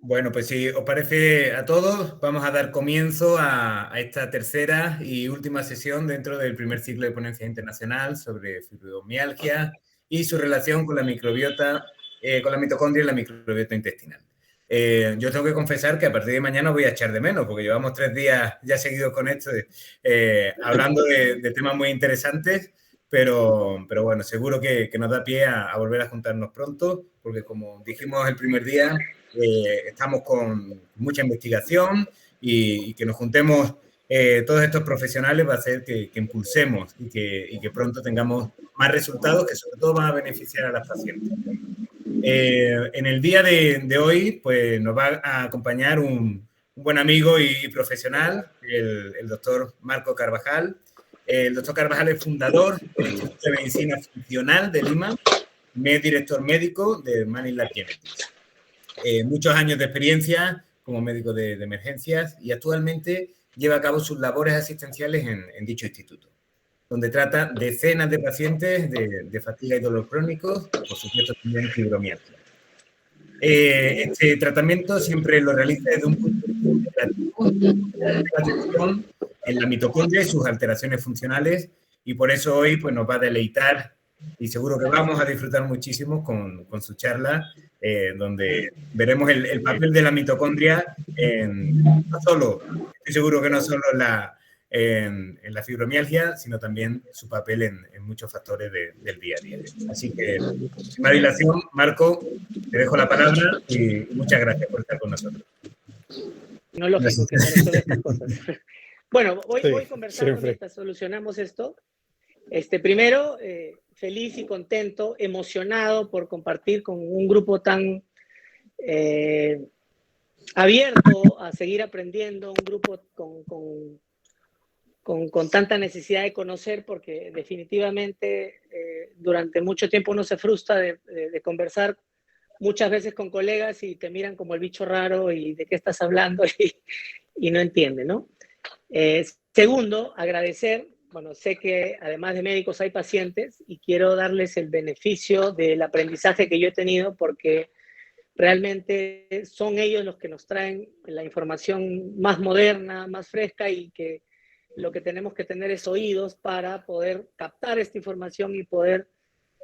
Bueno, pues si os parece a todos, vamos a dar comienzo a esta tercera y última sesión dentro del primer ciclo de ponencia internacional sobre fibromialgia y su relación con la microbiota, con la mitocondria y la microbiota intestinal. Yo tengo que confesar que a partir de mañana os voy a echar de menos, porque llevamos 3 días ya seguidos con esto, hablando de temas muy interesantes, pero bueno, seguro que nos da pie a volver a juntarnos pronto, porque como dijimos el primer día, estamos con mucha investigación y que nos juntemos todos estos profesionales va a hacer que impulsemos y que pronto tengamos más resultados que sobre todo van a beneficiar a las pacientes. En el día de hoy, pues nos va a acompañar un buen amigo y profesional, el doctor Marco Carvajal. El doctor Carvajal es fundador del Instituto de Medicina Funcional de Lima, es director médico de Manila Genetics. Muchos años de experiencia como médico de emergencias y actualmente lleva a cabo sus labores asistenciales en dicho instituto, donde trata decenas de pacientes de fatiga y dolor crónicos, por supuesto también fibromialgia. Este tratamiento siempre lo realiza desde un punto de vista integrativo, la atención en la mitocondria y sus alteraciones funcionales, y por eso hoy pues, nos va a deleitar y seguro que vamos a disfrutar muchísimo con su charla, donde veremos el papel de la mitocondria no solo, estoy seguro que no solo en la fibromialgia, sino también su papel en muchos factores del día a día. Así que, sin más dilación, Marco, te dejo la palabra y muchas gracias por estar con nosotros. No, lógico que me resuelva estas cosas. Bueno, voy Sí, conversando siempre. mientras solucionamos esto. Primero, feliz y contento, emocionado por compartir con un grupo tan abierto a seguir aprendiendo, un grupo con tanta necesidad de conocer, porque definitivamente durante mucho tiempo uno se frustra de conversar muchas veces con colegas y te miran como el bicho raro y de qué estás hablando y no entienden, ¿no? Segundo, agradecer, bueno, sé que además de médicos hay pacientes y quiero darles el beneficio del aprendizaje que yo he tenido porque realmente son ellos los que nos traen la información más moderna, más fresca y que lo que tenemos que tener es oídos para poder captar esta información y poder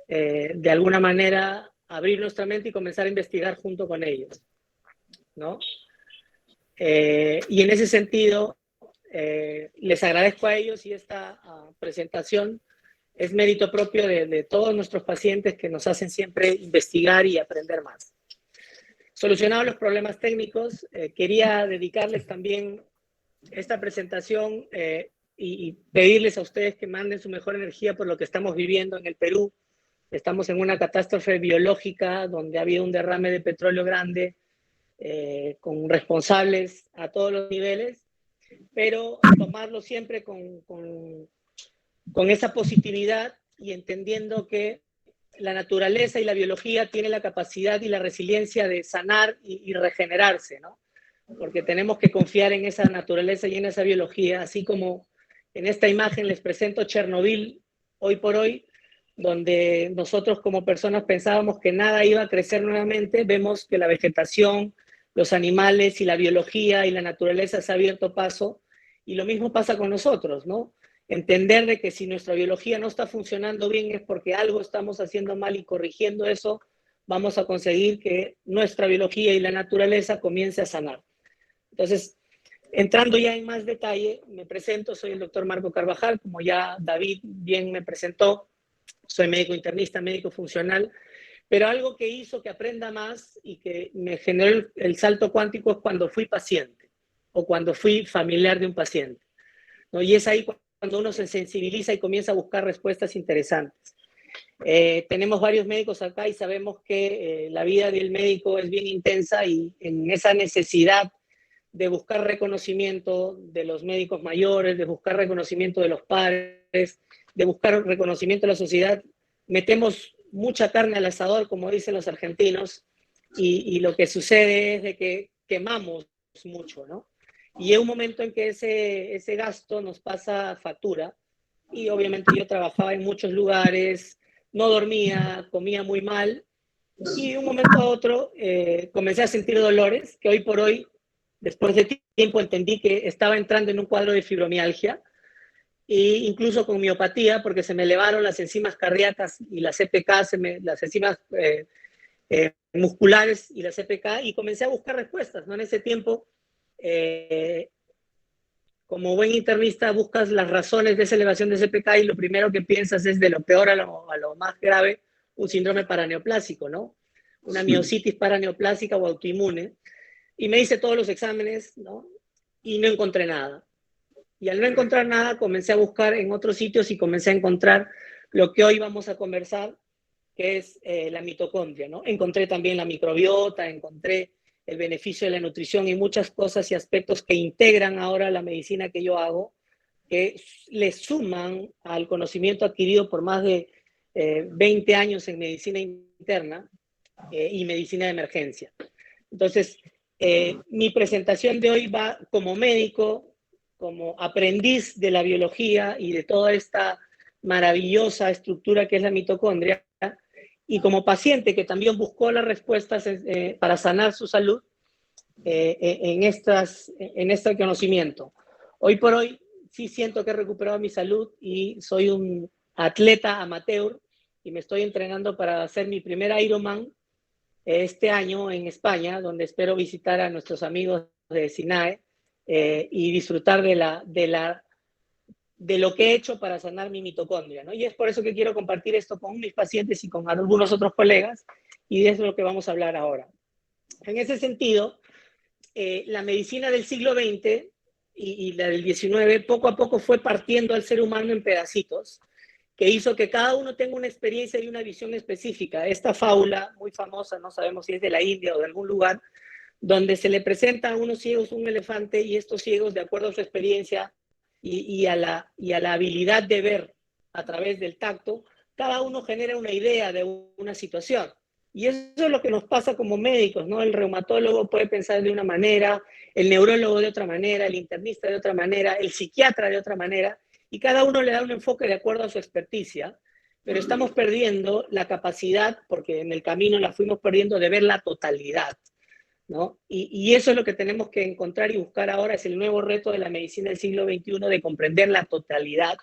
de alguna manera abrir nuestra mente y comenzar a investigar junto con ellos, ¿no? Y en ese sentido, les agradezco a ellos y esta presentación es mérito propio de todos nuestros pacientes que nos hacen siempre investigar y aprender más. Solucionados los problemas técnicos, quería dedicarles también esta presentación y pedirles a ustedes que manden su mejor energía por lo que estamos viviendo en el Perú. Estamos en una catástrofe biológica donde ha habido un derrame de petróleo grande, con responsables a todos los niveles, pero tomarlo siempre con esa positividad y entendiendo que la naturaleza y la biología tienen la capacidad y la resiliencia de sanar y regenerarse, ¿no? Porque tenemos que confiar en esa naturaleza y en esa biología, así como en esta imagen les presento Chernobyl hoy por hoy, donde nosotros como personas pensábamos que nada iba a crecer nuevamente, vemos que la vegetación, los animales y la biología y la naturaleza se ha abierto paso, y lo mismo pasa con nosotros, ¿no? Entender de que si nuestra biología no está funcionando bien es porque algo estamos haciendo mal y corrigiendo eso, vamos a conseguir que nuestra biología y la naturaleza comience a sanar. Entonces, entrando ya en más detalle, me presento, soy el doctor Marco Carvajal, como ya David bien me presentó, soy médico internista, médico funcional, pero algo que hizo que aprenda más y que me generó el salto cuántico es cuando fui paciente o cuando fui familiar de un paciente, ¿no? Y es ahí cuando uno se sensibiliza y comienza a buscar respuestas interesantes. Tenemos varios médicos acá y sabemos que la vida del médico es bien intensa y en esa necesidad de buscar reconocimiento de los médicos mayores, de buscar reconocimiento de los padres, de buscar reconocimiento de la sociedad, metemos mucha carne al asador, como dicen los argentinos, y lo que sucede es de que quemamos mucho, ¿no? Y hay un momento en que ese gasto nos pasa factura, y obviamente yo trabajaba en muchos lugares, no dormía, comía muy mal, Y de un momento a otro comencé a sentir dolores que hoy por hoy, después de tiempo, entendí que estaba entrando en un cuadro de fibromialgia e incluso con miopatía, porque se me elevaron las enzimas cardíacas y las CPK, las enzimas musculares y las CPK, y comencé a buscar respuestas, ¿no? En ese tiempo, como buen internista, buscas las razones de esa elevación de CPK y lo primero que piensas es de lo peor a lo más grave, un síndrome paraneoplásico, ¿no? Una miositis paraneoplásica o autoinmune. Y me hice todos los exámenes, ¿no? Y no encontré nada. Y al no encontrar nada, comencé a buscar en otros sitios y comencé a encontrar lo que hoy vamos a conversar, que es la mitocondria, ¿no? Encontré también la microbiota, encontré el beneficio de la nutrición y muchas cosas y aspectos que integran ahora la medicina que yo hago, que le suman al conocimiento adquirido por más de 20 años en medicina interna y medicina de emergencia. Entonces, mi presentación de hoy va como médico, como aprendiz de la biología y de toda esta maravillosa estructura que es la mitocondria, y como paciente que también buscó las respuestas para sanar su salud en este conocimiento. Hoy por hoy sí siento que he recuperado mi salud y soy un atleta amateur y me estoy entrenando para hacer mi primer Ironman este año en España, donde espero visitar a nuestros amigos de SINAE y disfrutar de lo que he hecho para sanar mi mitocondria, ¿no? Y es por eso que quiero compartir esto con mis pacientes y con algunos otros colegas, y de eso es lo que vamos a hablar ahora. En ese sentido, la medicina del siglo XX y la del XIX poco a poco fue partiendo al ser humano en pedacitos, que hizo que cada uno tenga una experiencia y una visión específica. Esta fábula muy famosa, no sabemos si es de la India o de algún lugar, donde se le presenta a unos ciegos un elefante y estos ciegos, de acuerdo a su experiencia y a la habilidad de ver a través del tacto, cada uno genera una idea de una situación. Y eso es lo que nos pasa como médicos, ¿no? El reumatólogo puede pensar de una manera, el neurólogo de otra manera, el internista de otra manera, el psiquiatra de otra manera, y cada uno le da un enfoque de acuerdo a su experticia, pero estamos perdiendo la capacidad, porque en el camino la fuimos perdiendo, de ver la totalidad, ¿no? Y eso es lo que tenemos que encontrar y buscar ahora, es el nuevo reto de la medicina del siglo XXI, de comprender la totalidad,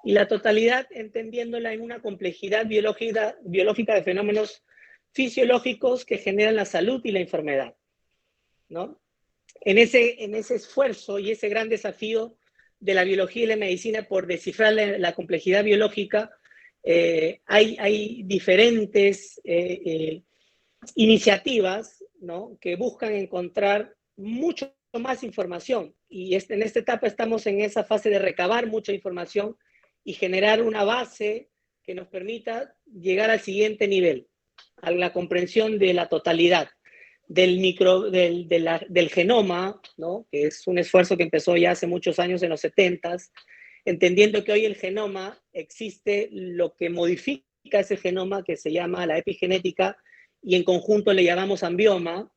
y la totalidad entendiéndola en una complejidad biológica de fenómenos fisiológicos que generan la salud y la enfermedad, ¿no? En ese esfuerzo y ese gran desafío de la biología y la medicina por descifrar la complejidad biológica, hay diferentes iniciativas, ¿no?, que buscan encontrar mucho más información. Y en esta etapa estamos en esa fase de recabar mucha información y generar una base que nos permita llegar al siguiente nivel, a la comprensión de la totalidad del genoma, ¿no?, que es un esfuerzo que empezó ya hace muchos años, en los 70s, entendiendo que hoy el genoma existe lo que modifica ese genoma, que se llama la epigenética, y en conjunto le llamamos ambioma,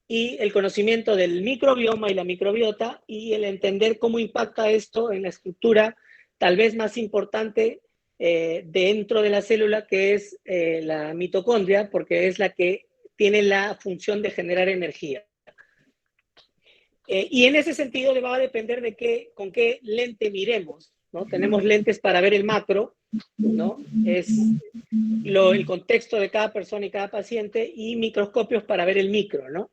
y el conocimiento del microbioma y la microbiota, y el entender cómo impacta esto en la estructura tal vez más importante dentro de la célula, que es la mitocondria, porque es la que tiene la función de generar energía. Y en ese sentido le va a depender de con qué lente miremos, ¿no? Tenemos lentes para ver el macro, ¿no? Es el contexto de cada persona y cada paciente, y microscopios para ver el micro, ¿no?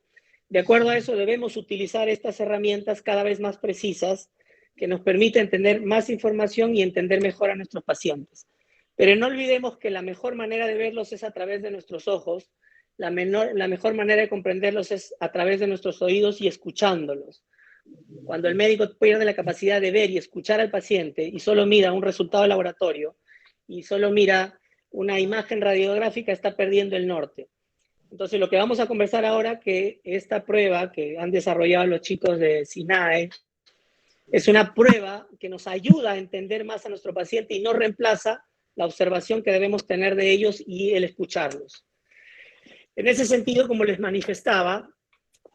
De acuerdo a eso debemos utilizar estas herramientas cada vez más precisas que nos permiten tener más información y entender mejor a nuestros pacientes. Pero no olvidemos que la mejor manera de verlos es a través de nuestros ojos, la mejor manera de comprenderlos es a través de nuestros oídos y escuchándolos. Cuando el médico pierde la capacidad de ver y escuchar al paciente y solo mira un resultado de laboratorio y solo mira una imagen radiográfica, está perdiendo el norte. Entonces, lo que vamos a conversar ahora, que esta prueba que han desarrollado los chicos de SINAE, es una prueba que nos ayuda a entender más a nuestro paciente y no reemplaza la observación que debemos tener de ellos y el escucharlos. En ese sentido, como les manifestaba,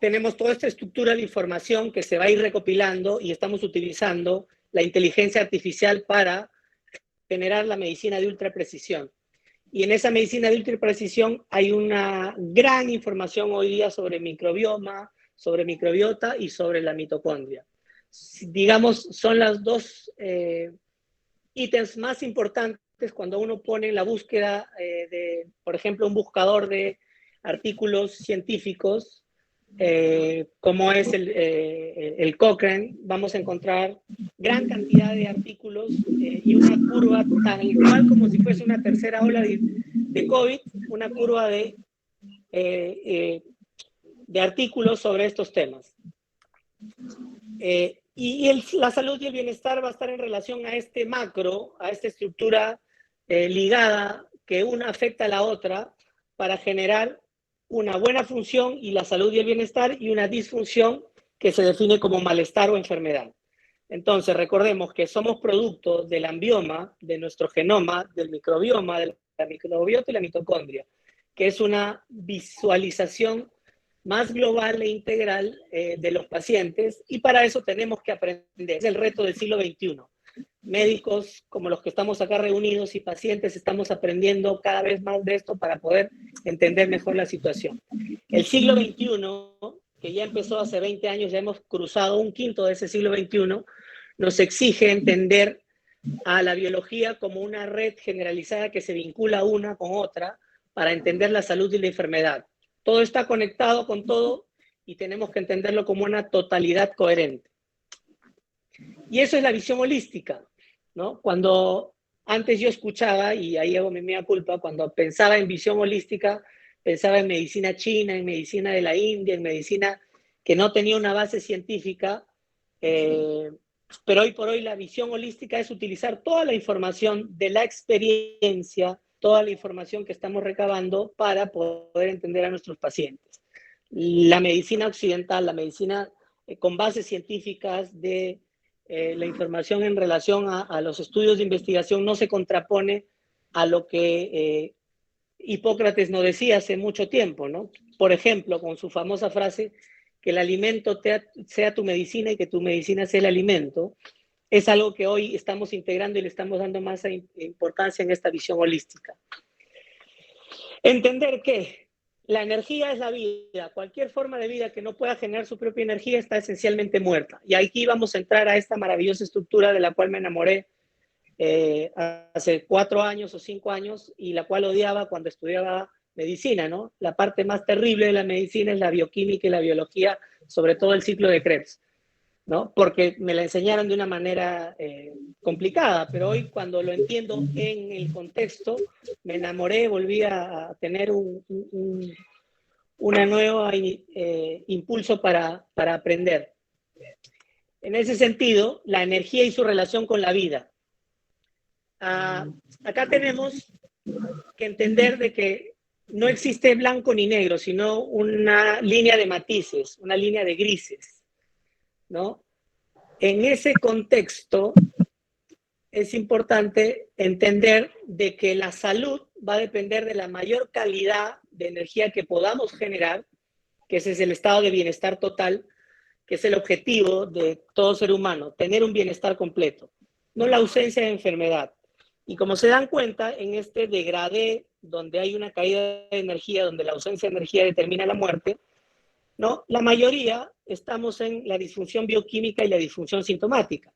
tenemos toda esta estructura de información que se va a ir recopilando y estamos utilizando la inteligencia artificial para generar la medicina de ultra precisión. Y en esa medicina de ultra precisión hay una gran información hoy día sobre microbioma, sobre microbiota y sobre la mitocondria. Digamos, son las dos ítems más importantes cuando uno pone en la búsqueda de, por ejemplo, un buscador de artículos científicos, como es el Cochrane. Vamos a encontrar gran cantidad de artículos y una curva tal cual como si fuese una tercera ola de COVID, una curva de artículos sobre estos temas. La salud y el bienestar va a estar en relación a este macro, a esta estructura ligada, que una afecta a la otra para generar una buena función y la salud y el bienestar, y una disfunción que se define como malestar o enfermedad. Entonces, recordemos que somos productos del ambioma, de nuestro genoma, del microbioma, de la microbiota y la mitocondria, que es una visualización más global e integral de los pacientes, y para eso tenemos que aprender. Es el reto del siglo XXI. Médicos como los que estamos acá reunidos y pacientes estamos aprendiendo cada vez más de esto para poder entender mejor la situación. El siglo XXI, que ya empezó hace 20 años, ya hemos cruzado un quinto de ese siglo XXI, nos exige entender a la biología como una red generalizada que se vincula una con otra para entender la salud y la enfermedad. Todo está conectado con todo y tenemos que entenderlo como una totalidad coherente. Y eso es la visión holística, ¿no? Cuando antes yo escuchaba, y ahí hago mi mea culpa, cuando pensaba en visión holística, pensaba en medicina china, en medicina de la India, en medicina que no tenía una base científica, pero hoy por hoy la visión holística es utilizar toda la información de la experiencia, toda la información que estamos recabando para poder entender a nuestros pacientes. La medicina occidental, la medicina con bases científicas de la información en relación a los estudios de investigación no se contrapone a lo que Hipócrates nos decía hace mucho tiempo, ¿no? Por ejemplo, con su famosa frase, que el alimento sea tu medicina y que tu medicina sea el alimento, es algo que hoy estamos integrando y le estamos dando más importancia en esta visión holística. Entender que la energía es la vida. Cualquier forma de vida que no pueda generar su propia energía está esencialmente muerta. Y aquí vamos a entrar a esta maravillosa estructura de la cual me enamoré hace 4 años o 5 años, y la cual odiaba cuando estudiaba medicina, ¿no? La parte más terrible de la medicina es la bioquímica y la biología, sobre todo el ciclo de Krebs, ¿no? Porque me la enseñaron de una manera complicada, pero hoy cuando lo entiendo en el contexto, me enamoré, volví a tener una nueva impulso para aprender. En ese sentido, la energía y su relación con la vida. Acá tenemos que entender de que no existe blanco ni negro, sino una línea de matices, una línea de grises, ¿no? En ese contexto es importante entender de que la salud va a depender de la mayor calidad de energía que podamos generar, que ese es el estado de bienestar total, que es el objetivo de todo ser humano, tener un bienestar completo, no la ausencia de enfermedad. Y como se dan cuenta, en este degradé, donde hay una caída de energía, donde la ausencia de energía determina la muerte, ¿no? La mayoría estamos en la disfunción bioquímica y la disfunción sintomática,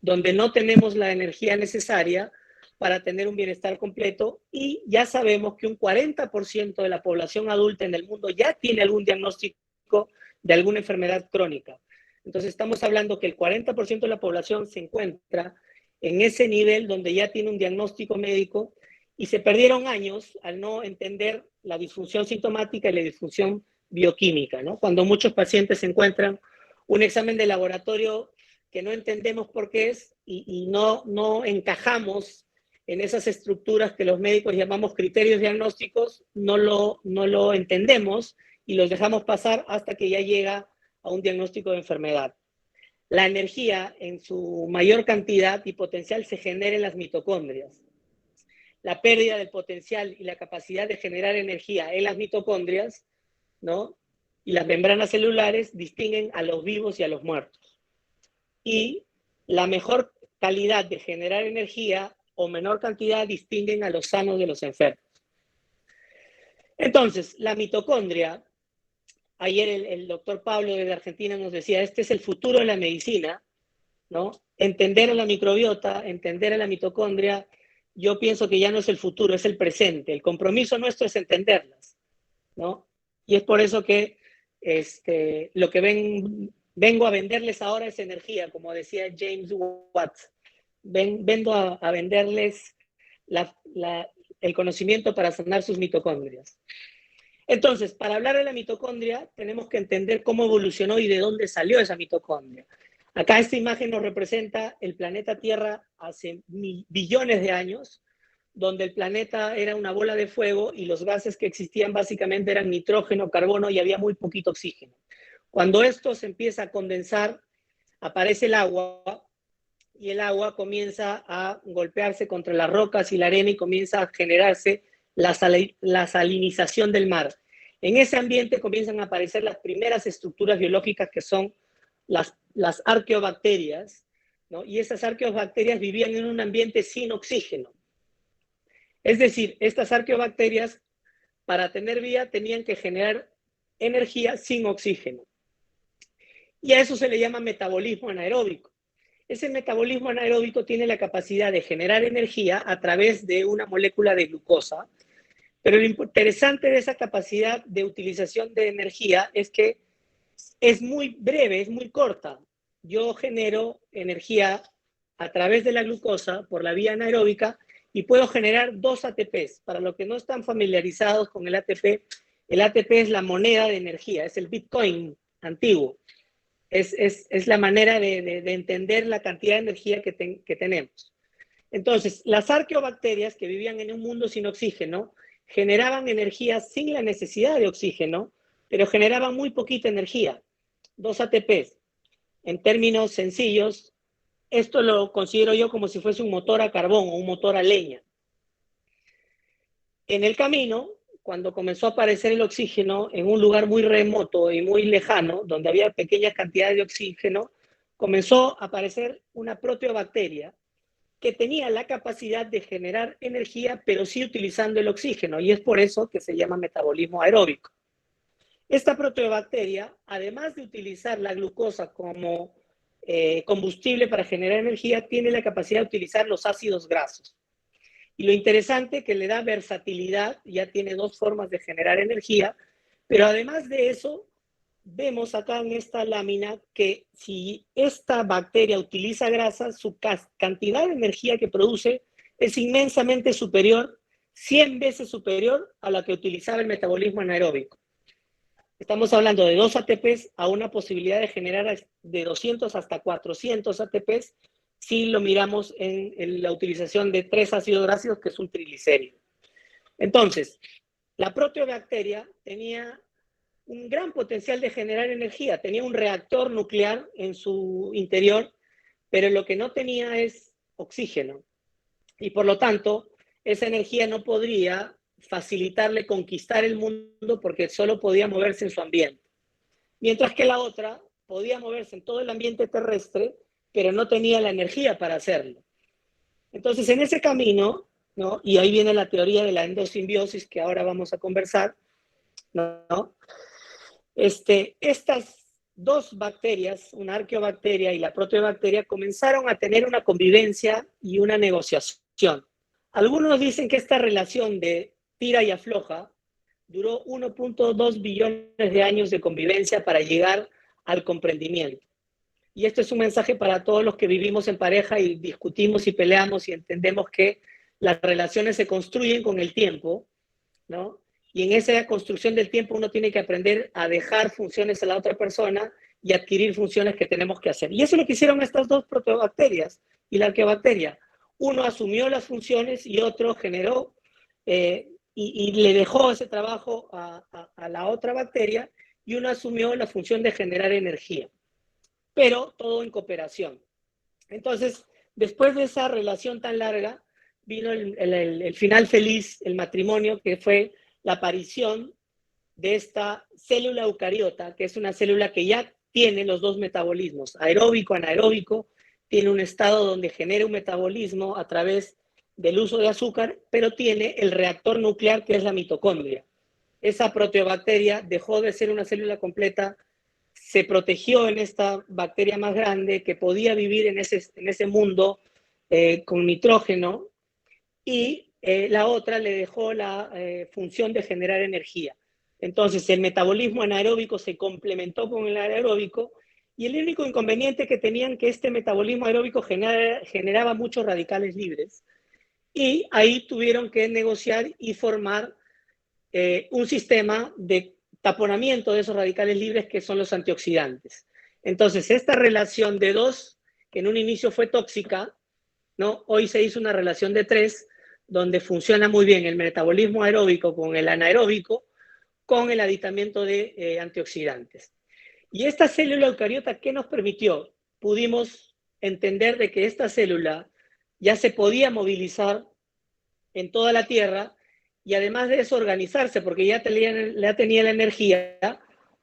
donde no tenemos la energía necesaria para tener un bienestar completo, y ya sabemos que un 40% de la población adulta en el mundo ya tiene algún diagnóstico de alguna enfermedad crónica. Entonces estamos hablando que el 40% de la población se encuentra en ese nivel donde ya tiene un diagnóstico médico, y se perdieron años al no entender la disfunción sintomática y la disfunción bioquímica, ¿no? Cuando muchos pacientes se encuentran un examen de laboratorio que no entendemos por qué es, y no encajamos en esas estructuras que los médicos llamamos criterios diagnósticos, no lo entendemos y los dejamos pasar hasta que ya llega a un diagnóstico de enfermedad. La energía en su mayor cantidad y potencial se genera en las mitocondrias. La pérdida del potencial y la capacidad de generar energía en las mitocondrias, ¿no? Y las membranas celulares distinguen a los vivos y a los muertos. Y la mejor calidad de generar energía o menor cantidad distinguen a los sanos de los enfermos. Entonces, la mitocondria, ayer el doctor Pablo de Argentina nos decía, este es el futuro de la medicina, ¿no? Entender a la microbiota, entender a la mitocondria, yo pienso que ya no es el futuro, es el presente. El compromiso nuestro es entenderlas, ¿no? Y es por eso que lo que vengo a venderles ahora es energía, como decía James Watt. Vengo a venderles el conocimiento para sanar sus mitocondrias. Entonces, para hablar de la mitocondria, tenemos que entender cómo evolucionó y de dónde salió esa mitocondria. Acá esta imagen nos representa el planeta Tierra hace billones de años, donde el planeta era una bola de fuego y los gases que existían básicamente eran nitrógeno, carbono y había muy poquito oxígeno. Cuando esto se empieza a condensar, aparece el agua y el agua comienza a golpearse contra las rocas y la arena y comienza a generarse la salinización del mar. En ese ambiente comienzan a aparecer las primeras estructuras biológicas que son las arqueobacterias, ¿no? Y esas arqueobacterias vivían en un ambiente sin oxígeno. Es decir, estas arqueobacterias, para tener vida, tenían que generar energía sin oxígeno. Y a eso se le llama metabolismo anaeróbico. Ese metabolismo anaeróbico tiene la capacidad de generar energía a través de una molécula de glucosa, pero lo interesante de esa capacidad de utilización de energía es que es muy breve, es muy corta. Yo genero energía a través de la glucosa por la vía anaeróbica y puedo generar 2 ATPs. Para los que no están familiarizados con el ATP es la moneda de energía, es el Bitcoin antiguo. Es la manera de entender la cantidad de energía que tenemos. Entonces, las arqueobacterias que vivían en un mundo sin oxígeno generaban energía sin la necesidad de oxígeno, pero generaban muy poquita energía, 2 ATPs. En términos sencillos, esto lo considero yo como si fuese un motor a carbón o un motor a leña. En el camino, cuando comenzó a aparecer el oxígeno en un lugar muy remoto y muy lejano, donde había pequeñas cantidades de oxígeno, comenzó a aparecer una proteobacteria que tenía la capacidad de generar energía, pero sí utilizando el oxígeno, y es por eso que se llama metabolismo aeróbico. Esta proteobacteria, además de utilizar la glucosa como combustible para generar energía, tiene la capacidad de utilizar los ácidos grasos. Y lo interesante que le da versatilidad, ya tiene 2 formas de generar energía, pero además de eso, vemos acá en esta lámina que si esta bacteria utiliza grasa, su cantidad de energía que produce es inmensamente superior, 100 veces superior a la que utilizaba el metabolismo anaeróbico. Estamos hablando de 2 ATPs a una posibilidad de generar de 200 hasta 400 ATPs si lo miramos en la utilización de 3 ácidos grasos, que es un triglicérido. Entonces, la proteobacteria tenía un gran potencial de generar energía, tenía un reactor nuclear en su interior, pero lo que no tenía es oxígeno. Y por lo tanto, esa energía no podría facilitarle conquistar el mundo porque solo podía moverse en su ambiente. Mientras que la otra podía moverse en todo el ambiente terrestre, pero no tenía la energía para hacerlo. Entonces, en ese camino, ¿no? Y ahí viene la teoría de la endosimbiosis que ahora vamos a conversar, ¿no? Estas 2 bacterias, una arqueobacteria y la proteobacteria, comenzaron a tener una convivencia y una negociación. Algunos dicen que esta relación de tira y afloja duró 1.2 billones de años de convivencia para llegar al comprendimiento. Y esto es un mensaje para todos los que vivimos en pareja y discutimos y peleamos y entendemos que las relaciones se construyen con el tiempo, ¿no? Y en esa construcción del tiempo uno tiene que aprender a dejar funciones a la otra persona y adquirir funciones que tenemos que hacer. Y eso es lo que hicieron estas 2 proteobacterias y la arqueobacteria. Uno asumió las funciones y otro generó y le dejó ese trabajo a la otra bacteria, y uno asumió la función de generar energía, pero todo en cooperación. Entonces, después de esa relación tan larga, vino el final feliz, el matrimonio, que fue la aparición de esta célula eucariota, que es una célula que ya tiene los 2 metabolismos, aeróbico, anaeróbico, tiene un estado donde genera un metabolismo a través del uso de azúcar, pero tiene el reactor nuclear, que es la mitocondria. esa proteobacteria dejó de ser una célula completa, se protegió en esta bacteria más grande que podía vivir en ese mundo con nitrógeno, y la otra le dejó la función de generar energía. Entonces el metabolismo anaeróbico se complementó con el anaeróbico, y el único inconveniente que tenían que este metabolismo aeróbico generaba muchos radicales libres, y ahí tuvieron que negociar y formar un sistema de taponamiento de esos radicales libres que son los antioxidantes. Entonces, esta relación de 2, que en un inicio fue tóxica, ¿no? Hoy se hizo una relación de 3, donde funciona muy bien el metabolismo aeróbico con el anaeróbico, con el aditamiento de antioxidantes. Y esta célula eucariota, ¿qué nos permitió? Pudimos entender de que esta célula ya se podía movilizar en toda la Tierra, y además de eso organizarse, porque ya tenía la energía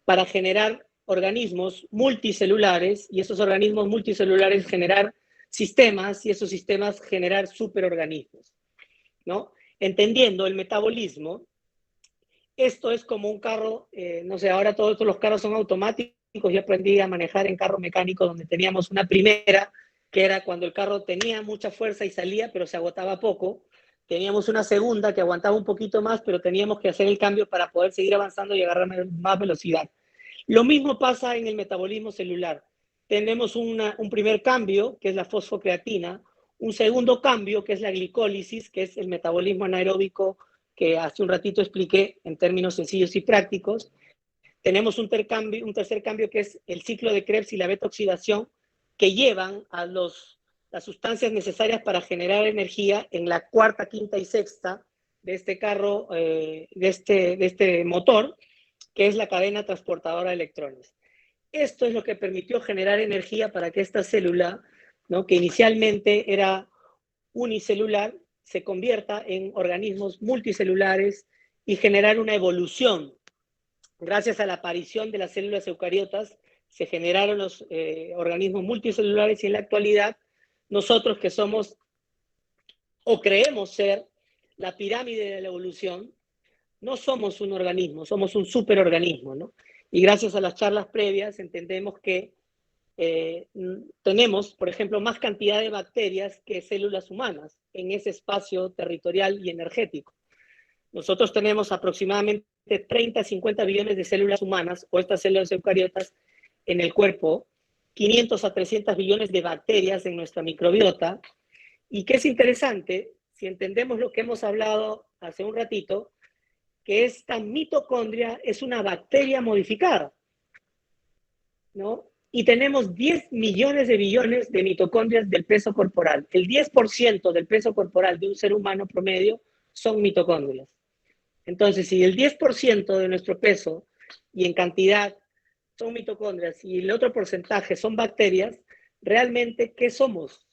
para generar organismos multicelulares, y esos organismos multicelulares generar sistemas, y esos sistemas generar superorganismos, ¿no? Entendiendo el metabolismo, esto es como un carro, no sé, ahora todos los carros son automáticos. Yo aprendí a manejar en carro mecánico, donde teníamos una primera, que era cuando el carro tenía mucha fuerza y salía, pero se agotaba poco. Teníamos una segunda que aguantaba un poquito más, pero teníamos que hacer el cambio para poder seguir avanzando y agarrar más velocidad. Lo mismo pasa en el metabolismo celular. Tenemos un primer cambio, que es la fosfocreatina, un segundo cambio, que es la glicólisis, que es el metabolismo anaeróbico que hace un ratito expliqué en términos sencillos y prácticos. Tenemos un tercer cambio, que es el ciclo de Krebs y la beta-oxidación, que llevan a las sustancias necesarias para generar energía en la cuarta, quinta y sexta de este carro, de este motor, que es la cadena transportadora de electrones. Esto es lo que permitió generar energía para que esta célula, ¿no?, que inicialmente era unicelular, se convierta en organismos multicelulares y generar una evolución. Gracias a la aparición de las células eucariotas, se generaron los organismos multicelulares, y en la actualidad nosotros, que somos o creemos ser la pirámide de la evolución, no somos un organismo, somos un superorganismo, ¿no? Y gracias a las charlas previas entendemos que tenemos, por ejemplo, más cantidad de bacterias que células humanas en ese espacio territorial y energético. Nosotros tenemos aproximadamente 30 a 50 billones de células humanas, o estas células eucariotas, en el cuerpo, 500 a 300 billones de bacterias en nuestra microbiota. Y que es interesante, si entendemos lo que hemos hablado hace un ratito, que esta mitocondria es una bacteria modificada, ¿no? Y tenemos 10 millones de billones de mitocondrias del peso corporal. El 10% del peso corporal de un ser humano promedio son mitocondrias. Entonces, si el 10% de nuestro peso y en cantidad son mitocondrias, y el otro porcentaje son bacterias, realmente, ¿qué somos?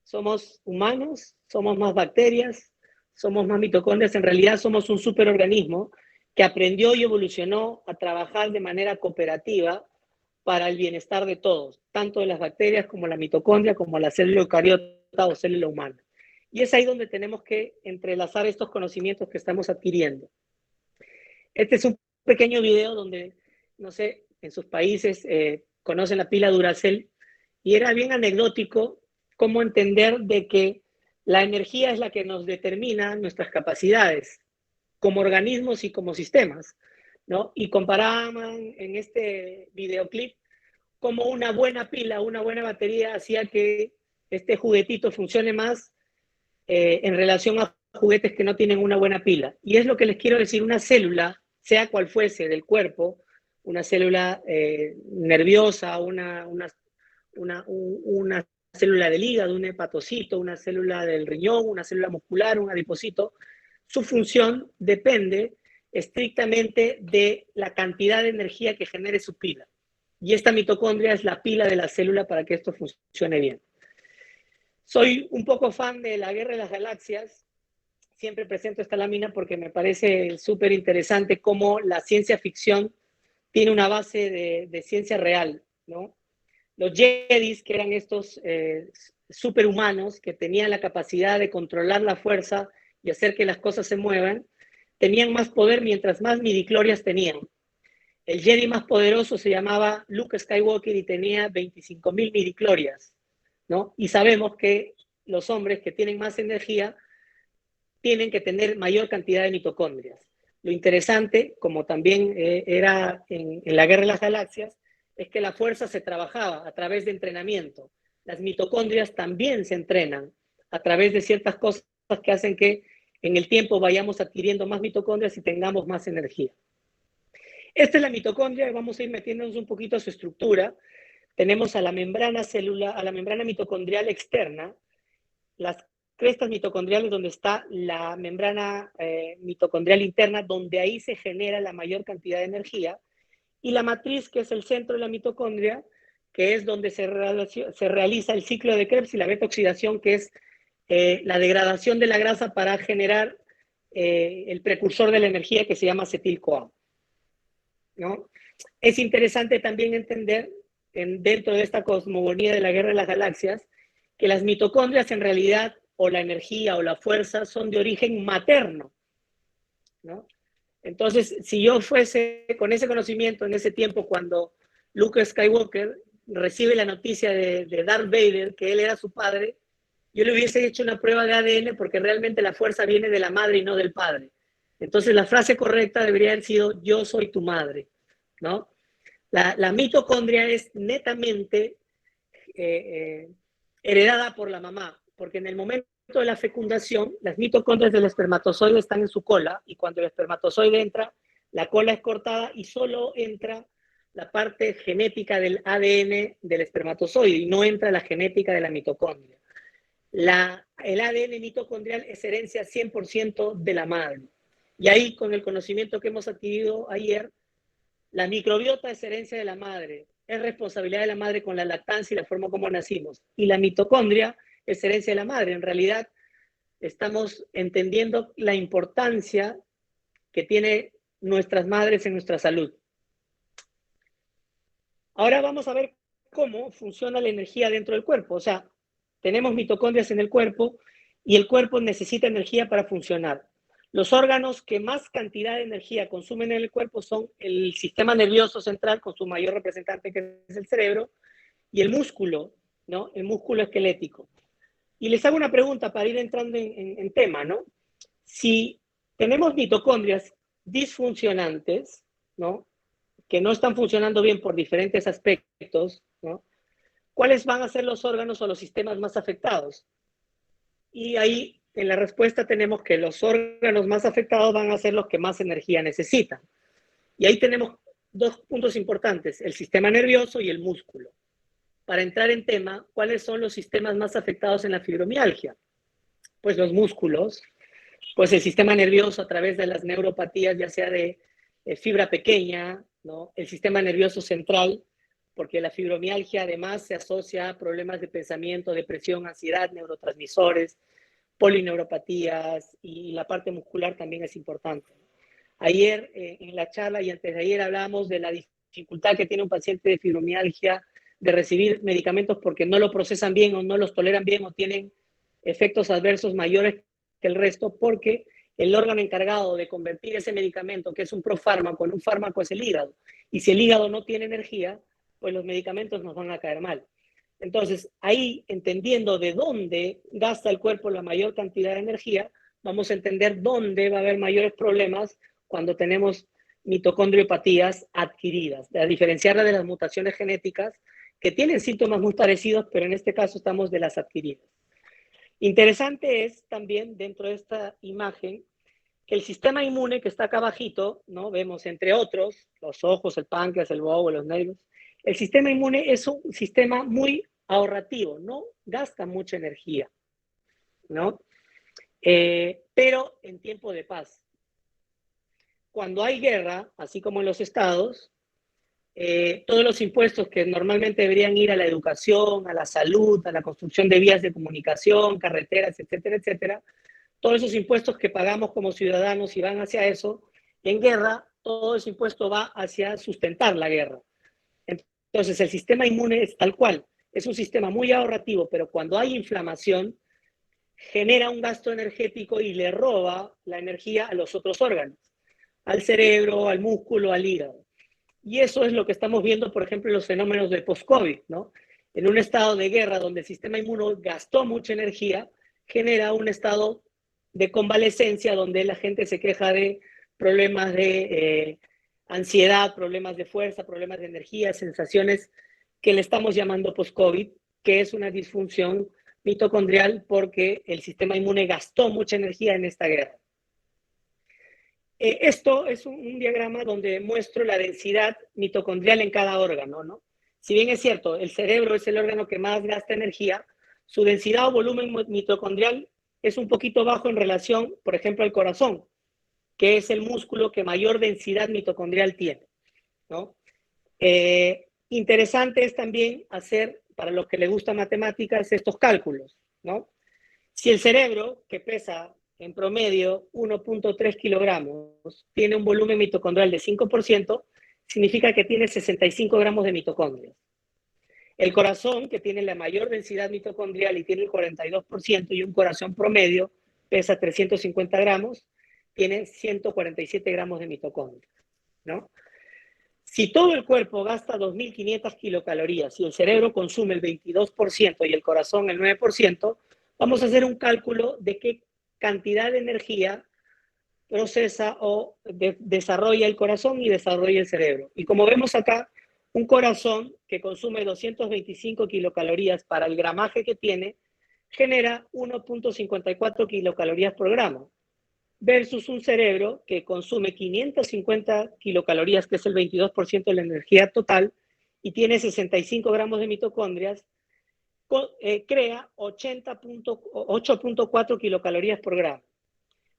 ¿Somos humanos? ¿Somos más bacterias? ¿Somos más mitocondrias? En realidad somos un superorganismo que aprendió y evolucionó a trabajar de manera cooperativa para el bienestar de todos, tanto de las bacterias como la mitocondria, como la célula eucariota o célula humana. Y es ahí donde tenemos que entrelazar estos conocimientos que estamos adquiriendo. Este es un pequeño video donde, no sé, en sus países conocen la pila Duracell, y era bien anecdótico cómo entender de que la energía es la que nos determina nuestras capacidades como organismos y como sistemas, ¿no? Y comparaban en este videoclip cómo una buena pila, una buena batería hacía que este juguetito funcione más en relación a juguetes que no tienen una buena pila. Y es lo que les quiero decir: una célula, sea cual fuese del cuerpo, una célula nerviosa, una célula del hígado, un hepatocito, una célula del riñón, una célula muscular, un adipocito, su función depende estrictamente de la cantidad de energía que genere su pila. Y esta mitocondria es la pila de la célula para que esto funcione bien. Soy un poco fan de La Guerra de las Galaxias. Siempre presento esta lámina porque me parece súper interesante cómo la ciencia ficción tiene una base de ciencia real, ¿no? Los Jedis, que eran estos superhumanos que tenían la capacidad de controlar la fuerza y hacer que las cosas se muevan, tenían más poder mientras más midichlorias tenían. El Jedi más poderoso se llamaba Luke Skywalker y tenía 25.000 midichlorias, ¿no? Y sabemos que los hombres que tienen más energía tienen que tener mayor cantidad de mitocondrias. Lo interesante, como también era en la Guerra de las Galaxias, es que la fuerza se trabajaba a través de entrenamiento. Las mitocondrias también se entrenan a través de ciertas cosas que hacen que en el tiempo vayamos adquiriendo más mitocondrias y tengamos más energía. Esta es la mitocondria y vamos a ir metiéndonos un poquito a su estructura. Tenemos a la membrana celular, a la membrana mitocondrial externa, las crestas mitocondriales donde está la membrana mitocondrial interna, donde ahí se genera la mayor cantidad de energía, y la matriz, que es el centro de la mitocondria, que es donde se realiza el ciclo de Krebs y la beta-oxidación, que es la degradación de la grasa para generar el precursor de la energía que se llama acetil-CoA, ¿no? Es interesante también entender, dentro de esta cosmogonía de la Guerra de las Galaxias, que las mitocondrias en realidad, o la energía o la fuerza, son de origen materno, ¿no? Entonces, si yo fuese con ese conocimiento en ese tiempo, cuando Luke Skywalker recibe la noticia de Darth Vader, que él era su padre, yo le hubiese hecho una prueba de ADN, porque realmente la fuerza viene de la madre y no del padre. Entonces, la frase correcta debería haber sido: yo soy tu madre, ¿no? La mitocondria es netamente heredada por la mamá, porque en el momento de la fecundación, las mitocondrias del espermatozoide están en su cola, y cuando el espermatozoide entra, la cola es cortada y solo entra la parte genética del ADN del espermatozoide y no entra la genética de la mitocondria. El ADN mitocondrial es herencia 100% de la madre. Y ahí, con el conocimiento que hemos adquirido ayer, la microbiota es herencia de la madre, es responsabilidad de la madre con la lactancia y la forma como nacimos. Y la mitocondria es herencia de la madre. En realidad, estamos entendiendo la importancia que tiene nuestras madres en nuestra salud. Ahora vamos a ver cómo funciona la energía dentro del cuerpo. O sea, tenemos mitocondrias en el cuerpo y el cuerpo necesita energía para funcionar. Los órganos que más cantidad de energía consumen en el cuerpo son el sistema nervioso central, con su mayor representante, que es el cerebro, y el músculo, ¿no? El músculo esquelético. Y les hago una pregunta para ir entrando en tema, ¿no? Si tenemos mitocondrias disfuncionantes, ¿no?, que no están funcionando bien por diferentes aspectos, ¿no?, ¿cuáles van a ser los órganos o los sistemas más afectados? Y ahí, en la respuesta, tenemos que los órganos más afectados van a ser los que más energía necesitan. Y ahí tenemos dos puntos importantes: el sistema nervioso y el músculo. Para entrar en tema, ¿cuáles son los sistemas más afectados en la fibromialgia? Pues los músculos, pues el sistema nervioso a través de las neuropatías, ya sea de fibra pequeña, ¿no?, el sistema nervioso central, porque la fibromialgia además se asocia a problemas de pensamiento, depresión, ansiedad, neurotransmisores, polineuropatías, y la parte muscular también es importante. Ayer en la charla y antes de ayer hablamos de la dificultad que tiene un paciente de fibromialgia de recibir medicamentos porque no lo procesan bien o no los toleran bien o tienen efectos adversos mayores que el resto, porque el órgano encargado de convertir ese medicamento, que es un profármaco, en un fármaco, es el hígado. Y si el hígado no tiene energía, pues los medicamentos nos van a caer mal. Entonces, ahí, entendiendo de dónde gasta el cuerpo la mayor cantidad de energía, vamos a entender dónde va a haber mayores problemas cuando tenemos mitocondriopatías adquiridas, a diferenciarla de las mutaciones genéticas, que tienen síntomas muy parecidos, pero en este caso estamos de las adquiridas. Interesante es también, dentro de esta imagen, que el sistema inmune, que está acá abajito, ¿no?, vemos entre otros los ojos, el páncreas, el bobo, los nervios. El sistema inmune es un sistema muy ahorrativo, no gasta mucha energía, ¿no? Pero en tiempo de paz. Cuando hay guerra, así como en los estados, todos los impuestos que normalmente deberían ir a la educación, a la salud, a la construcción de vías de comunicación, carreteras, etcétera, etcétera, todos esos impuestos que pagamos como ciudadanos y van hacia eso, en guerra, todo ese impuesto va hacia sustentar la guerra. Entonces, el sistema inmune es tal cual, es un sistema muy ahorrativo, pero cuando hay inflamación, genera un gasto energético y le roba la energía a los otros órganos, al cerebro, al músculo, al hígado. Y eso es lo que estamos viendo, por ejemplo, en los fenómenos de post-COVID, ¿no? En un estado de guerra donde el sistema inmuno gastó mucha energía, genera un estado de convalescencia donde la gente se queja de problemas de ansiedad, problemas de fuerza, problemas de energía, sensaciones que le estamos llamando post-COVID, que es una disfunción mitocondrial porque el sistema inmune gastó mucha energía en esta guerra. Esto es un diagrama donde muestro la densidad mitocondrial en cada órgano, ¿no? Si bien es cierto, el cerebro es el órgano que más gasta energía, su densidad o volumen mitocondrial es un poquito bajo en relación, por ejemplo, al corazón, que es el músculo que mayor densidad mitocondrial tiene, ¿no? Interesante es también hacer, para los que les gusta matemáticas, estos cálculos, ¿no? Si el cerebro, que pesa en promedio 1.3 kilogramos, tiene un volumen mitocondrial de 5%, significa que tiene 65 gramos de mitocondrias. El corazón, que tiene la mayor densidad mitocondrial y tiene el 42%, y un corazón promedio pesa 350 gramos, tiene 147 gramos de mitocondrias, ¿no? Si todo el cuerpo gasta 2.500 kilocalorías y el cerebro consume el 22% y el corazón el 9%, vamos a hacer un cálculo de qué cantidad de energía procesa o desarrolla el corazón y desarrolla el cerebro. Y como vemos acá, un corazón que consume 225 kilocalorías para el gramaje que tiene, genera 1.54 kilocalorías por gramo, versus un cerebro que consume 550 kilocalorías, que es el 22% de la energía total, y tiene 65 gramos de mitocondrias, crea 8.4 kilocalorías por gramo.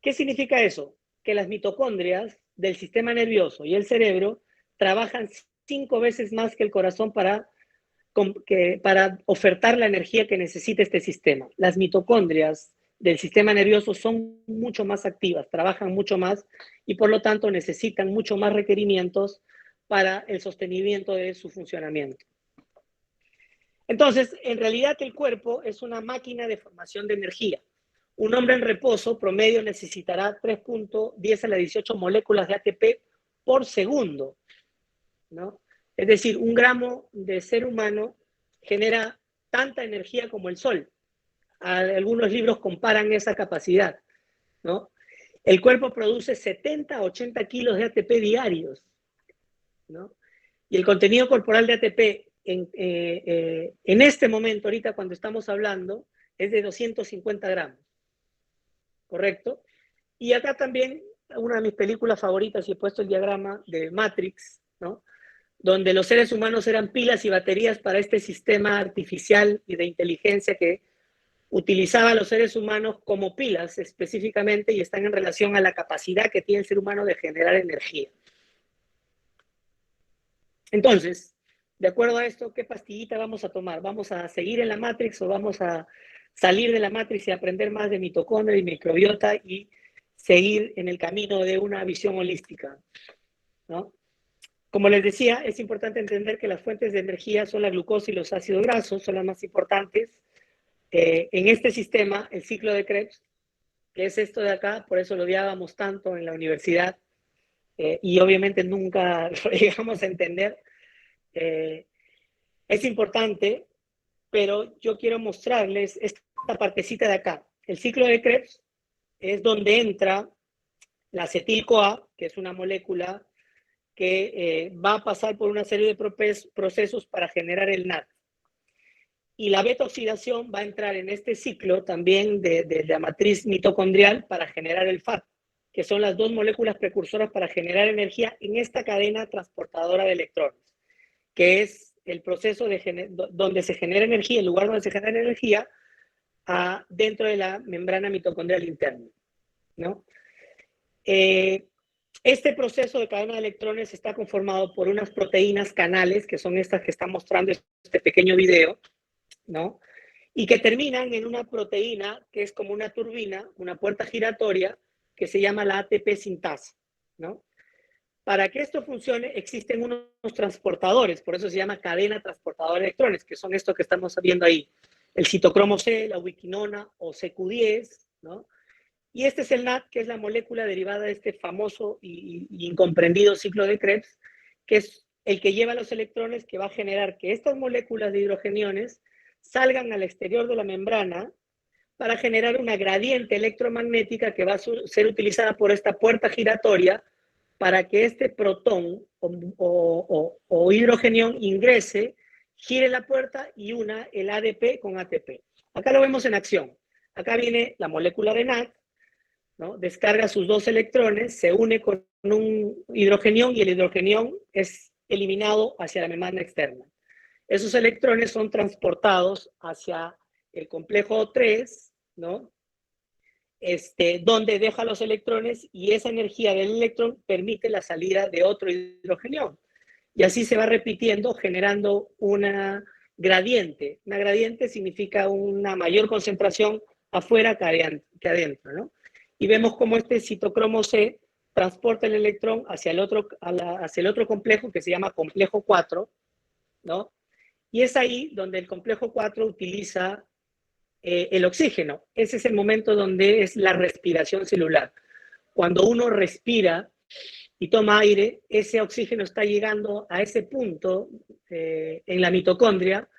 ¿Qué significa eso? Que las mitocondrias del sistema nervioso y el cerebro trabajan 5 veces más que el corazón para ofertar la energía que necesita este sistema. Las mitocondrias del sistema nervioso son mucho más activas, trabajan mucho más y por lo tanto necesitan mucho más requerimientos para el sostenimiento de su funcionamiento. Entonces, en realidad el cuerpo es una máquina de formación de energía. Un hombre en reposo promedio necesitará 3.10 a la 18 moléculas de ATP por segundo, ¿no? Es decir, 1 gramo de ser humano genera tanta energía como el sol. Algunos libros comparan esa capacidad, ¿no? El cuerpo produce 70 a 80 kilos de ATP diarios, ¿no? Y el contenido corporal de ATP en este momento, ahorita cuando estamos hablando, es de 250 gramos, ¿correcto? Y acá también, una de mis películas favoritas, y he puesto el diagrama de Matrix, ¿no? Donde los seres humanos eran pilas y baterías para este sistema artificial y de inteligencia que utilizaba a los seres humanos como pilas específicamente y están en relación a la capacidad que tiene el ser humano de generar energía. Entonces, de acuerdo a esto, ¿qué pastillita vamos a tomar? ¿Vamos a seguir en la Matrix o vamos a salir de la Matrix y aprender más de mitocondria y microbiota y seguir en el camino de una visión holística, ¿no? Como les decía, es importante entender que las fuentes de energía son la glucosa y los ácidos grasos, son las más importantes. En este sistema, el ciclo de Krebs, que es esto de acá, por eso lo odiábamos tanto en la universidad, y obviamente nunca lo llegamos a entender, es importante, pero yo quiero mostrarles esta partecita de acá. El ciclo de Krebs es donde entra la acetil-CoA, que es una molécula que va a pasar por una serie de procesos para generar el NAD. Y la beta-oxidación va a entrar en este ciclo también de la matriz mitocondrial para generar el FAT, que son las dos moléculas precursoras para generar energía en esta cadena transportadora de electrones, que es el proceso donde se genera energía, el lugar donde se genera energía, dentro de la membrana mitocondrial interna, ¿no? Este proceso de cadena de electrones está conformado por unas proteínas canales, que son estas que está mostrando este pequeño video, ¿no? Y que terminan en una proteína que es como una turbina, una puerta giratoria, que se llama la ATP sintasa, ¿no? Para que esto funcione, existen unos transportadores, por eso se llama cadena transportadora de electrones, que son estos que estamos viendo ahí. el citocromo C, la ubiquinona o CQ10, ¿no? Y este es el NAD, que es la molécula derivada de este famoso y incomprendido ciclo de Krebs, que es el que lleva los electrones, que va a generar que estas moléculas de hidrogeniones salgan al exterior de la membrana para generar una gradiente electromagnética que va a ser utilizada por esta puerta giratoria para que este protón o hidrogenión ingrese, gire la puerta y una el ADP con ATP. Acá lo vemos en acción. Acá viene la molécula de NAD, ¿no? Descarga sus dos electrones, se une con un hidrogenión y el hidrogenión es eliminado hacia la membrana externa. Esos electrones son transportados hacia el complejo 3, ¿no? Donde deja los electrones y esa energía del electrón permite la salida de otro hidrogenión. Y así se va repitiendo, generando una gradiente. Una gradiente significa una mayor concentración afuera que adentro, ¿no? Y vemos cómo este citocromo C transporta el electrón hacia el otro complejo que se llama complejo 4, ¿no? Y es ahí donde el complejo 4 utiliza el oxígeno. Ese es el momento donde es la respiración celular. Cuando uno respira y toma aire, ese oxígeno está llegando a ese punto en la mitocondria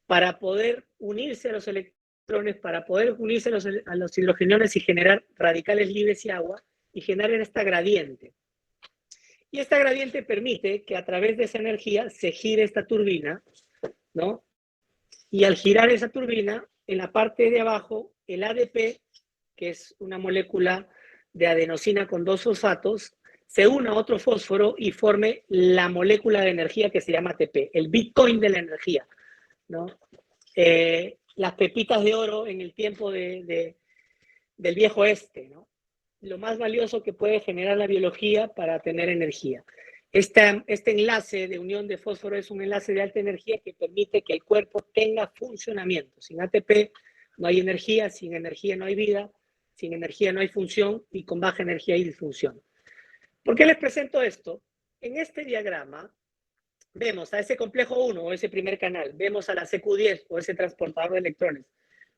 para poder unirse a los electrones, para poder unirse a los hidrogeniones y generar radicales libres y agua y generar esta gradiente. Y esta gradiente permite que a través de esa energía se gire esta turbina, ¿no? Y al girar esa turbina, en la parte de abajo, el ADP, que es una molécula de adenosina con dos fosfatos, se une a otro fósforo y forme la molécula de energía que se llama ATP, el Bitcoin de la energía, ¿no? Las pepitas de oro en el tiempo del viejo este, ¿no? Lo más valioso que puede generar la biología para tener energía. Este enlace de unión de fósforo es un enlace de alta energía que permite que el cuerpo tenga funcionamiento. Sin ATP no hay energía, sin energía no hay vida, sin energía no hay función y con baja energía hay disfunción. ¿Por qué les presento esto? En este diagrama vemos a ese complejo 1 o ese primer canal, vemos a la CQ10 o ese transportador de electrones,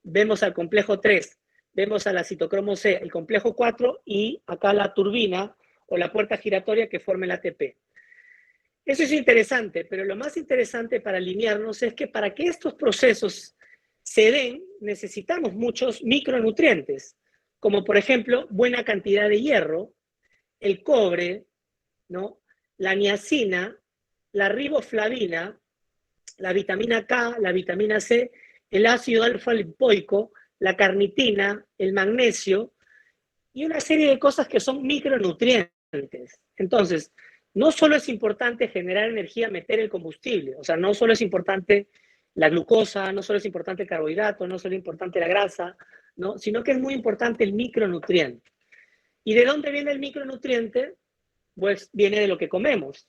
vemos al complejo 3, vemos a la citocromo C, el complejo 4 y acá la turbina o la puerta giratoria que forma el ATP. Eso es interesante, pero lo más interesante para alinearnos es que para que estos procesos se den, necesitamos muchos micronutrientes, como por ejemplo buena cantidad de hierro, el cobre, ¿no? La niacina, la riboflavina, la vitamina K, la vitamina C, el ácido alfa-lipoico, la carnitina, el magnesio y una serie de cosas que son micronutrientes. Entonces, no solo es importante generar energía, meter el combustible, o sea, no solo es importante la glucosa, no solo es importante el carbohidrato, no solo es importante la grasa, ¿no? Sino que es muy importante el micronutriente. ¿Y de dónde viene el micronutriente? Pues viene de lo que comemos.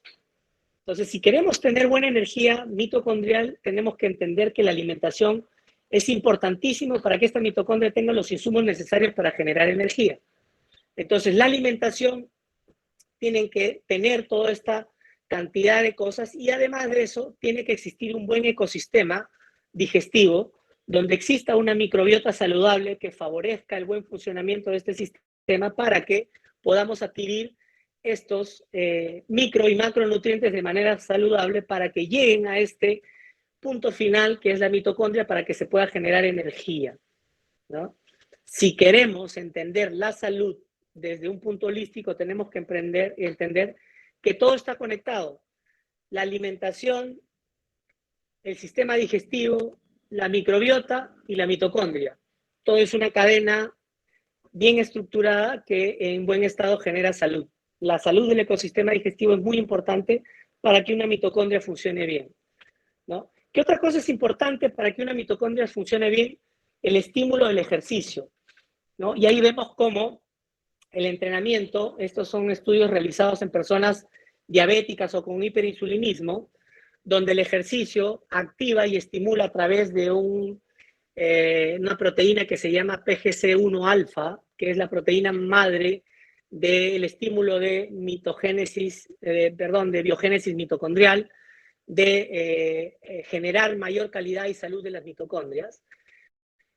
Entonces, si queremos tener buena energía mitocondrial, tenemos que entender que la alimentación es importantísimo para que esta mitocondria tenga los insumos necesarios para generar energía. Entonces, la alimentación tiene que tener toda esta cantidad de cosas y además de eso, tiene que existir un buen ecosistema digestivo donde exista una microbiota saludable que favorezca el buen funcionamiento de este sistema para que podamos adquirir estos micro y macronutrientes de manera saludable para que lleguen a este punto final que es la mitocondria para que se pueda generar energía, ¿no? Si queremos entender la salud desde un punto holístico, tenemos que entender que todo está conectado. La alimentación, el sistema digestivo, la microbiota y la mitocondria. Todo es una cadena bien estructurada que en buen estado genera salud. La salud del ecosistema digestivo es muy importante para que una mitocondria funcione bien, ¿no? ¿Qué otra cosa es importante para que una mitocondria funcione bien? El estímulo del ejercicio, ¿no? Y ahí vemos cómo el entrenamiento, estos son estudios realizados en personas diabéticas o con hiperinsulinismo, donde el ejercicio activa y estimula a través de una proteína que se llama PGC1-alfa, que es la proteína madre del estímulo de de biogénesis mitocondrial, de generar mayor calidad y salud de las mitocondrias.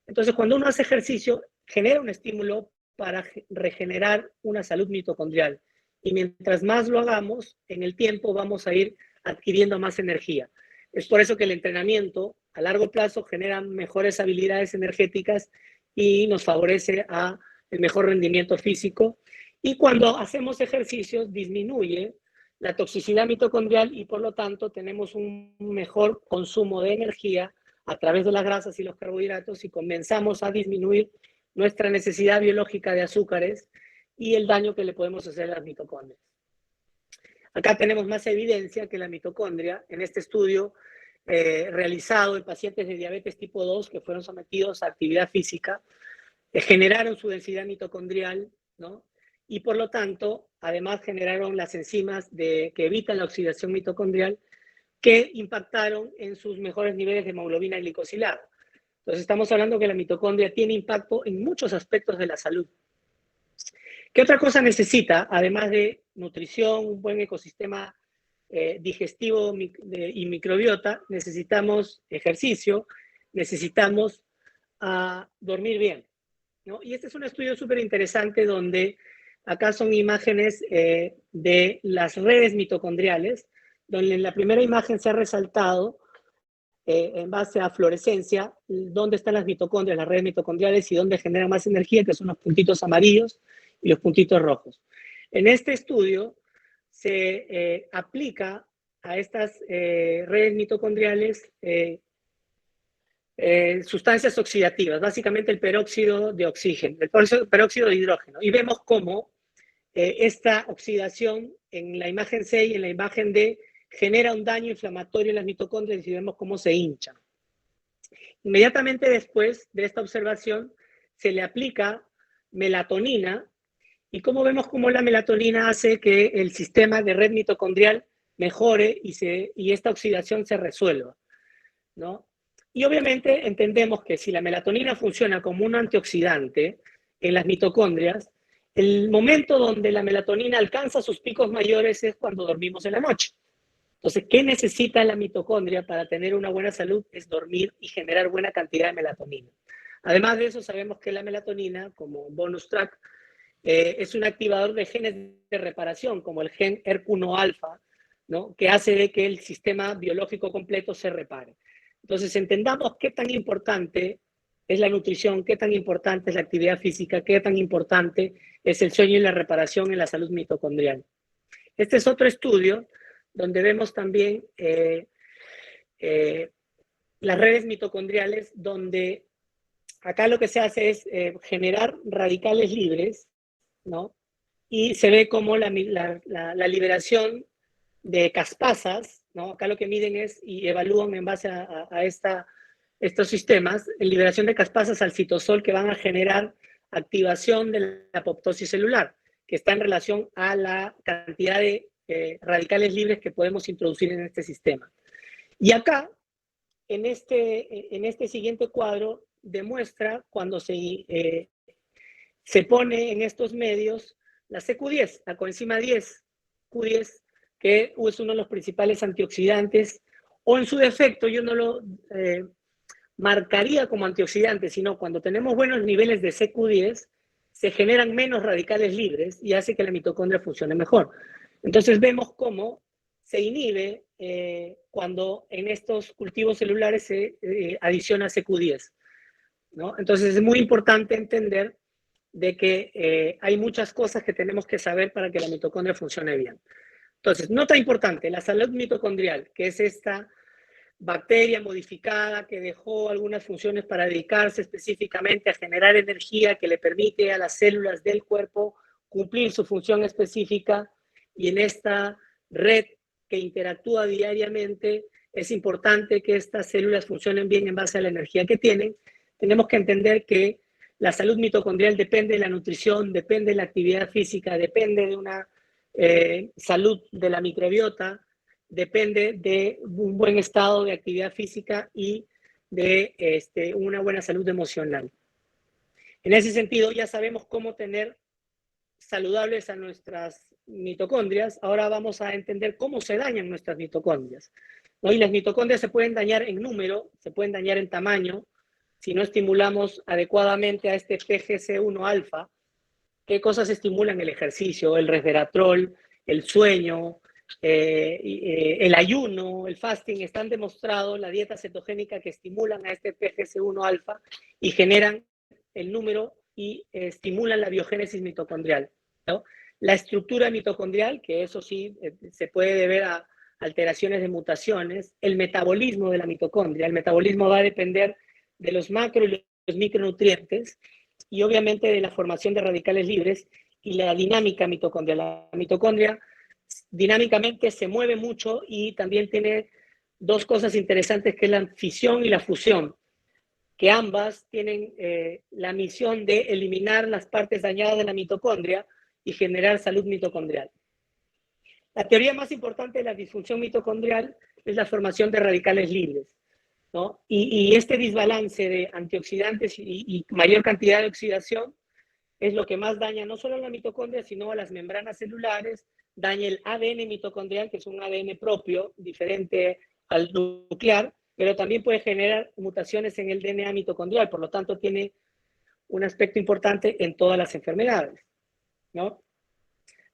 Entonces, cuando uno hace ejercicio, genera un estímulo para regenerar una salud mitocondrial. Y mientras más lo hagamos, en el tiempo vamos a ir adquiriendo más energía. Es por eso que el entrenamiento a largo plazo genera mejores habilidades energéticas y nos favorece a el mejor rendimiento físico. Y cuando hacemos ejercicios, disminuye la toxicidad mitocondrial y por lo tanto tenemos un mejor consumo de energía a través de las grasas y los carbohidratos y comenzamos a disminuir nuestra necesidad biológica de azúcares y el daño que le podemos hacer a las mitocondrias. Acá tenemos más evidencia que la mitocondria, en este estudio realizado en pacientes de diabetes tipo 2 que fueron sometidos a actividad física, generaron su densidad mitocondrial, ¿no? Y por lo tanto, además generaron las enzimas que evitan la oxidación mitocondrial que impactaron en sus mejores niveles de hemoglobina glicosilada. Entonces estamos hablando que la mitocondria tiene impacto en muchos aspectos de la salud. ¿Qué otra cosa necesita? Además de nutrición, un buen ecosistema digestivo y microbiota, necesitamos ejercicio, necesitamos dormir bien, ¿no? Y este es un estudio súper interesante donde acá son imágenes de las redes mitocondriales, donde en la primera imagen se ha resaltado en base a fluorescencia dónde están las mitocondrias, las redes mitocondriales y dónde generan más energía, que son los puntitos amarillos y los puntitos rojos. En este estudio se aplica a estas redes mitocondriales sustancias oxidativas, básicamente el peróxido de oxígeno, el peróxido de hidrógeno, y vemos cómo esta oxidación en la imagen C y en la imagen D genera un daño inflamatorio en las mitocondrias y vemos cómo se hinchan. Inmediatamente después de esta observación se le aplica melatonina y como vemos cómo la melatonina hace que el sistema de red mitocondrial mejore y esta oxidación se resuelva, ¿no? Y obviamente entendemos que si la melatonina funciona como un antioxidante en las mitocondrias, el momento donde la melatonina alcanza sus picos mayores es cuando dormimos en la noche. Entonces, ¿qué necesita la mitocondria para tener una buena salud? Es dormir y generar buena cantidad de melatonina. Además de eso, sabemos que la melatonina, como bonus track, es un activador de genes de reparación, como el gen HER1-alfa, ¿no? Que hace de que el sistema biológico completo se repare. Entonces, entendamos qué tan importante es la nutrición, qué tan importante es la actividad física, qué tan importante es el sueño y la reparación en la salud mitocondrial. Este es otro estudio donde vemos también las redes mitocondriales, donde acá lo que se hace es generar radicales libres, ¿no? Y se ve como la liberación de caspasas, ¿no? Acá lo que miden es y evalúan en base a estos sistemas, en liberación de caspasas al citosol que van a generar activación de la apoptosis celular, que está en relación a la cantidad de radicales libres que podemos introducir en este sistema. Y acá, en este siguiente cuadro, demuestra cuando se pone en estos medios la CQ10, la coenzima 10, Q10, que es uno de los principales antioxidantes, o en su defecto yo no lo marcaría como antioxidante, sino cuando tenemos buenos niveles de CQ10, se generan menos radicales libres y hace que la mitocondria funcione mejor. Entonces vemos cómo se inhibe cuando en estos cultivos celulares se adiciona CQ10, ¿no? Entonces es muy importante entender de que hay muchas cosas que tenemos que saber para que la mitocondria funcione bien. Entonces, nota importante, la salud mitocondrial, que es esta bacteria modificada que dejó algunas funciones para dedicarse específicamente a generar energía que le permite a las células del cuerpo cumplir su función específica, y en esta red que interactúa diariamente es importante que estas células funcionen bien en base a la energía que tienen. Tenemos que entender que la salud mitocondrial depende de la nutrición, depende de la actividad física, depende de una salud de la microbiota, depende de un buen estado de actividad física y de una buena salud emocional. En ese sentido, ya sabemos cómo tener saludables a nuestras mitocondrias. Ahora vamos a entender cómo se dañan nuestras mitocondrias, ¿no? Y las mitocondrias se pueden dañar en número, se pueden dañar en tamaño, si no estimulamos adecuadamente a este PGC1 alfa, ¿qué cosas estimulan el ejercicio? El resveratrol, el sueño, el ayuno, el fasting, están demostrados, la dieta cetogénica, que estimulan a este PGC1 alfa y generan el número y estimulan la biogénesis mitocondrial, ¿no? La estructura mitocondrial, que eso sí se puede deber a alteraciones de mutaciones, el metabolismo de la mitocondria. El metabolismo va a depender de los macro y los micronutrientes y obviamente de la formación de radicales libres y la dinámica mitocondrial. La mitocondria dinámicamente se mueve mucho y también tiene dos cosas interesantes, que es la fisión y la fusión, que ambas tienen la misión de eliminar las partes dañadas de la mitocondria y generar salud mitocondrial. La teoría más importante de la disfunción mitocondrial es la formación de radicales libres, ¿no? Y este desbalance de antioxidantes y mayor cantidad de oxidación es lo que más daña no solo a la mitocondria, sino a las membranas celulares, daña el ADN mitocondrial, que es un ADN propio, diferente al nuclear, pero también puede generar mutaciones en el DNA mitocondrial, por lo tanto tiene un aspecto importante en todas las enfermedades, ¿no?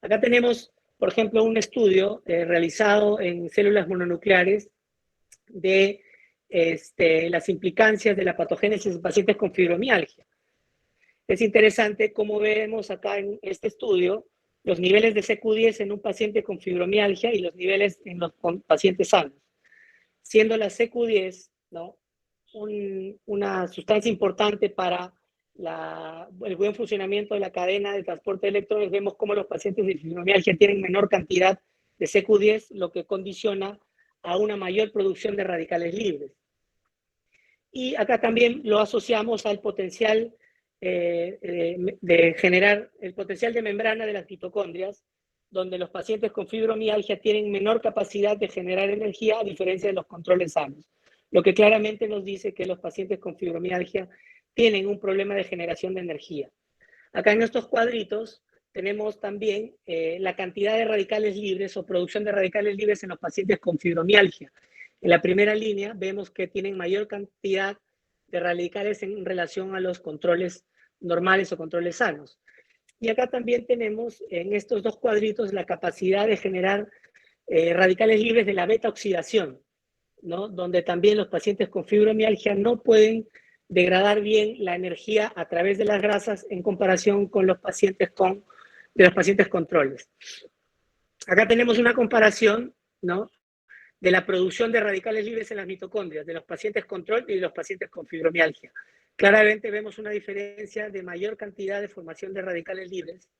Acá tenemos, por ejemplo, un estudio realizado en células mononucleares de las implicancias de la patogénesis de pacientes con fibromialgia. Es interesante cómo vemos acá en este estudio los niveles de CQ10 en un paciente con fibromialgia y los niveles en los pacientes sanos. Siendo la CQ10, ¿no?, una sustancia importante para el buen funcionamiento de la cadena de transporte de electrones, vemos cómo los pacientes de fibromialgia tienen menor cantidad de CQ10, lo que condiciona a una mayor producción de radicales libres. Y acá también lo asociamos al potencial de generar el potencial de membrana de las mitocondrias, donde los pacientes con fibromialgia tienen menor capacidad de generar energía a diferencia de los controles sanos, lo que claramente nos dice que los pacientes con fibromialgia tienen un problema de generación de energía. Acá en estos cuadritos tenemos también la cantidad de radicales libres o producción de radicales libres en los pacientes con fibromialgia. En la primera línea vemos que tienen mayor cantidad de radicales en relación a los controles normales o controles sanos. Y acá también tenemos en estos dos cuadritos la capacidad de generar radicales libres de la beta-oxidación, ¿no?, donde también los pacientes con fibromialgia no pueden degradar bien la energía a través de las grasas en comparación con los pacientes controles. Acá tenemos una comparación, ¿no?, de la producción de radicales libres en las mitocondrias, de los pacientes control y de los pacientes con fibromialgia. Claramente vemos una diferencia de mayor cantidad de formación de radicales libres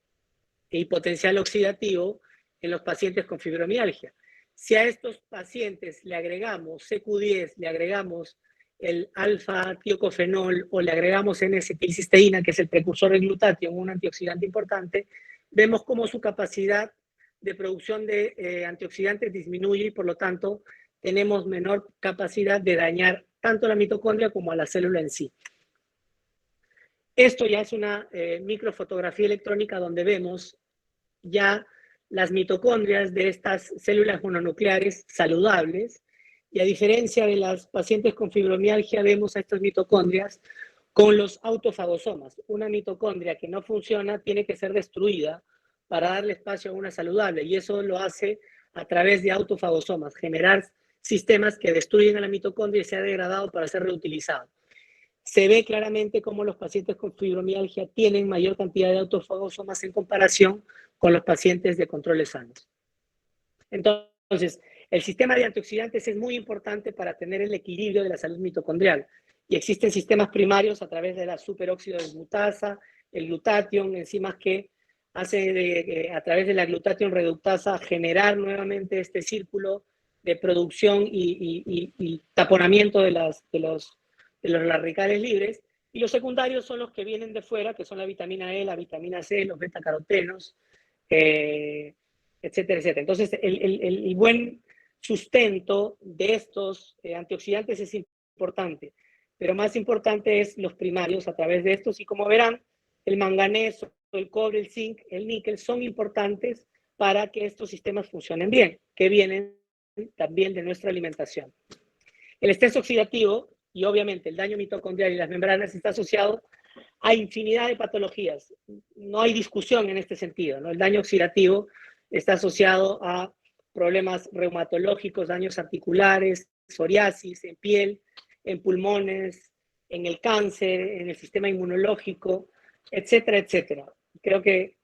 y potencial oxidativo en los pacientes con fibromialgia. Si a estos pacientes le agregamos CQ10, le agregamos el alfa-tiocofenol o le agregamos N-acetilcisteína, que es el precursor del glutatión, un antioxidante importante, vemos cómo su capacidad de producción de antioxidantes disminuye y por lo tanto tenemos menor capacidad de dañar tanto la mitocondria como a la célula en sí. Esto ya es una microfotografía electrónica donde vemos ya las mitocondrias de estas células mononucleares saludables, y a diferencia de las pacientes con fibromialgia vemos a estas mitocondrias con los autofagosomas. Una mitocondria que no funciona tiene que ser destruida para darle espacio a una saludable, y eso lo hace a través de autofagosomas, generar sistemas que destruyen a la mitocondria y sea degradado para ser reutilizado. Se ve claramente cómo los pacientes con fibromialgia tienen mayor cantidad de autofagosomas en comparación con los pacientes de controles sanos. Entonces, el sistema de antioxidantes es muy importante para tener el equilibrio de la salud mitocondrial. Y existen sistemas primarios a través de la superóxido desmutasa, el glutatión, enzimas que hace a través de la glutatión reductasa generar nuevamente este círculo de producción y taponamiento de los radicales libres. Y los secundarios son los que vienen de fuera, que son la vitamina E, la vitamina C, los betacarotenos, etcétera, etcétera. Entonces, el buen sustento de estos antioxidantes es importante, pero más importante es los primarios a través de estos, y como verán, el manganeso, el cobre, el zinc, el níquel son importantes para que estos sistemas funcionen bien, que vienen también de nuestra alimentación. El estrés oxidativo y obviamente el daño mitocondrial y las membranas está asociado a infinidad de patologías. No hay discusión en este sentido, ¿no? El daño oxidativo está asociado a problemas reumatológicos, daños articulares, psoriasis en piel, en pulmones, en el cáncer, en el sistema inmunológico, etcétera, etcétera. Creo que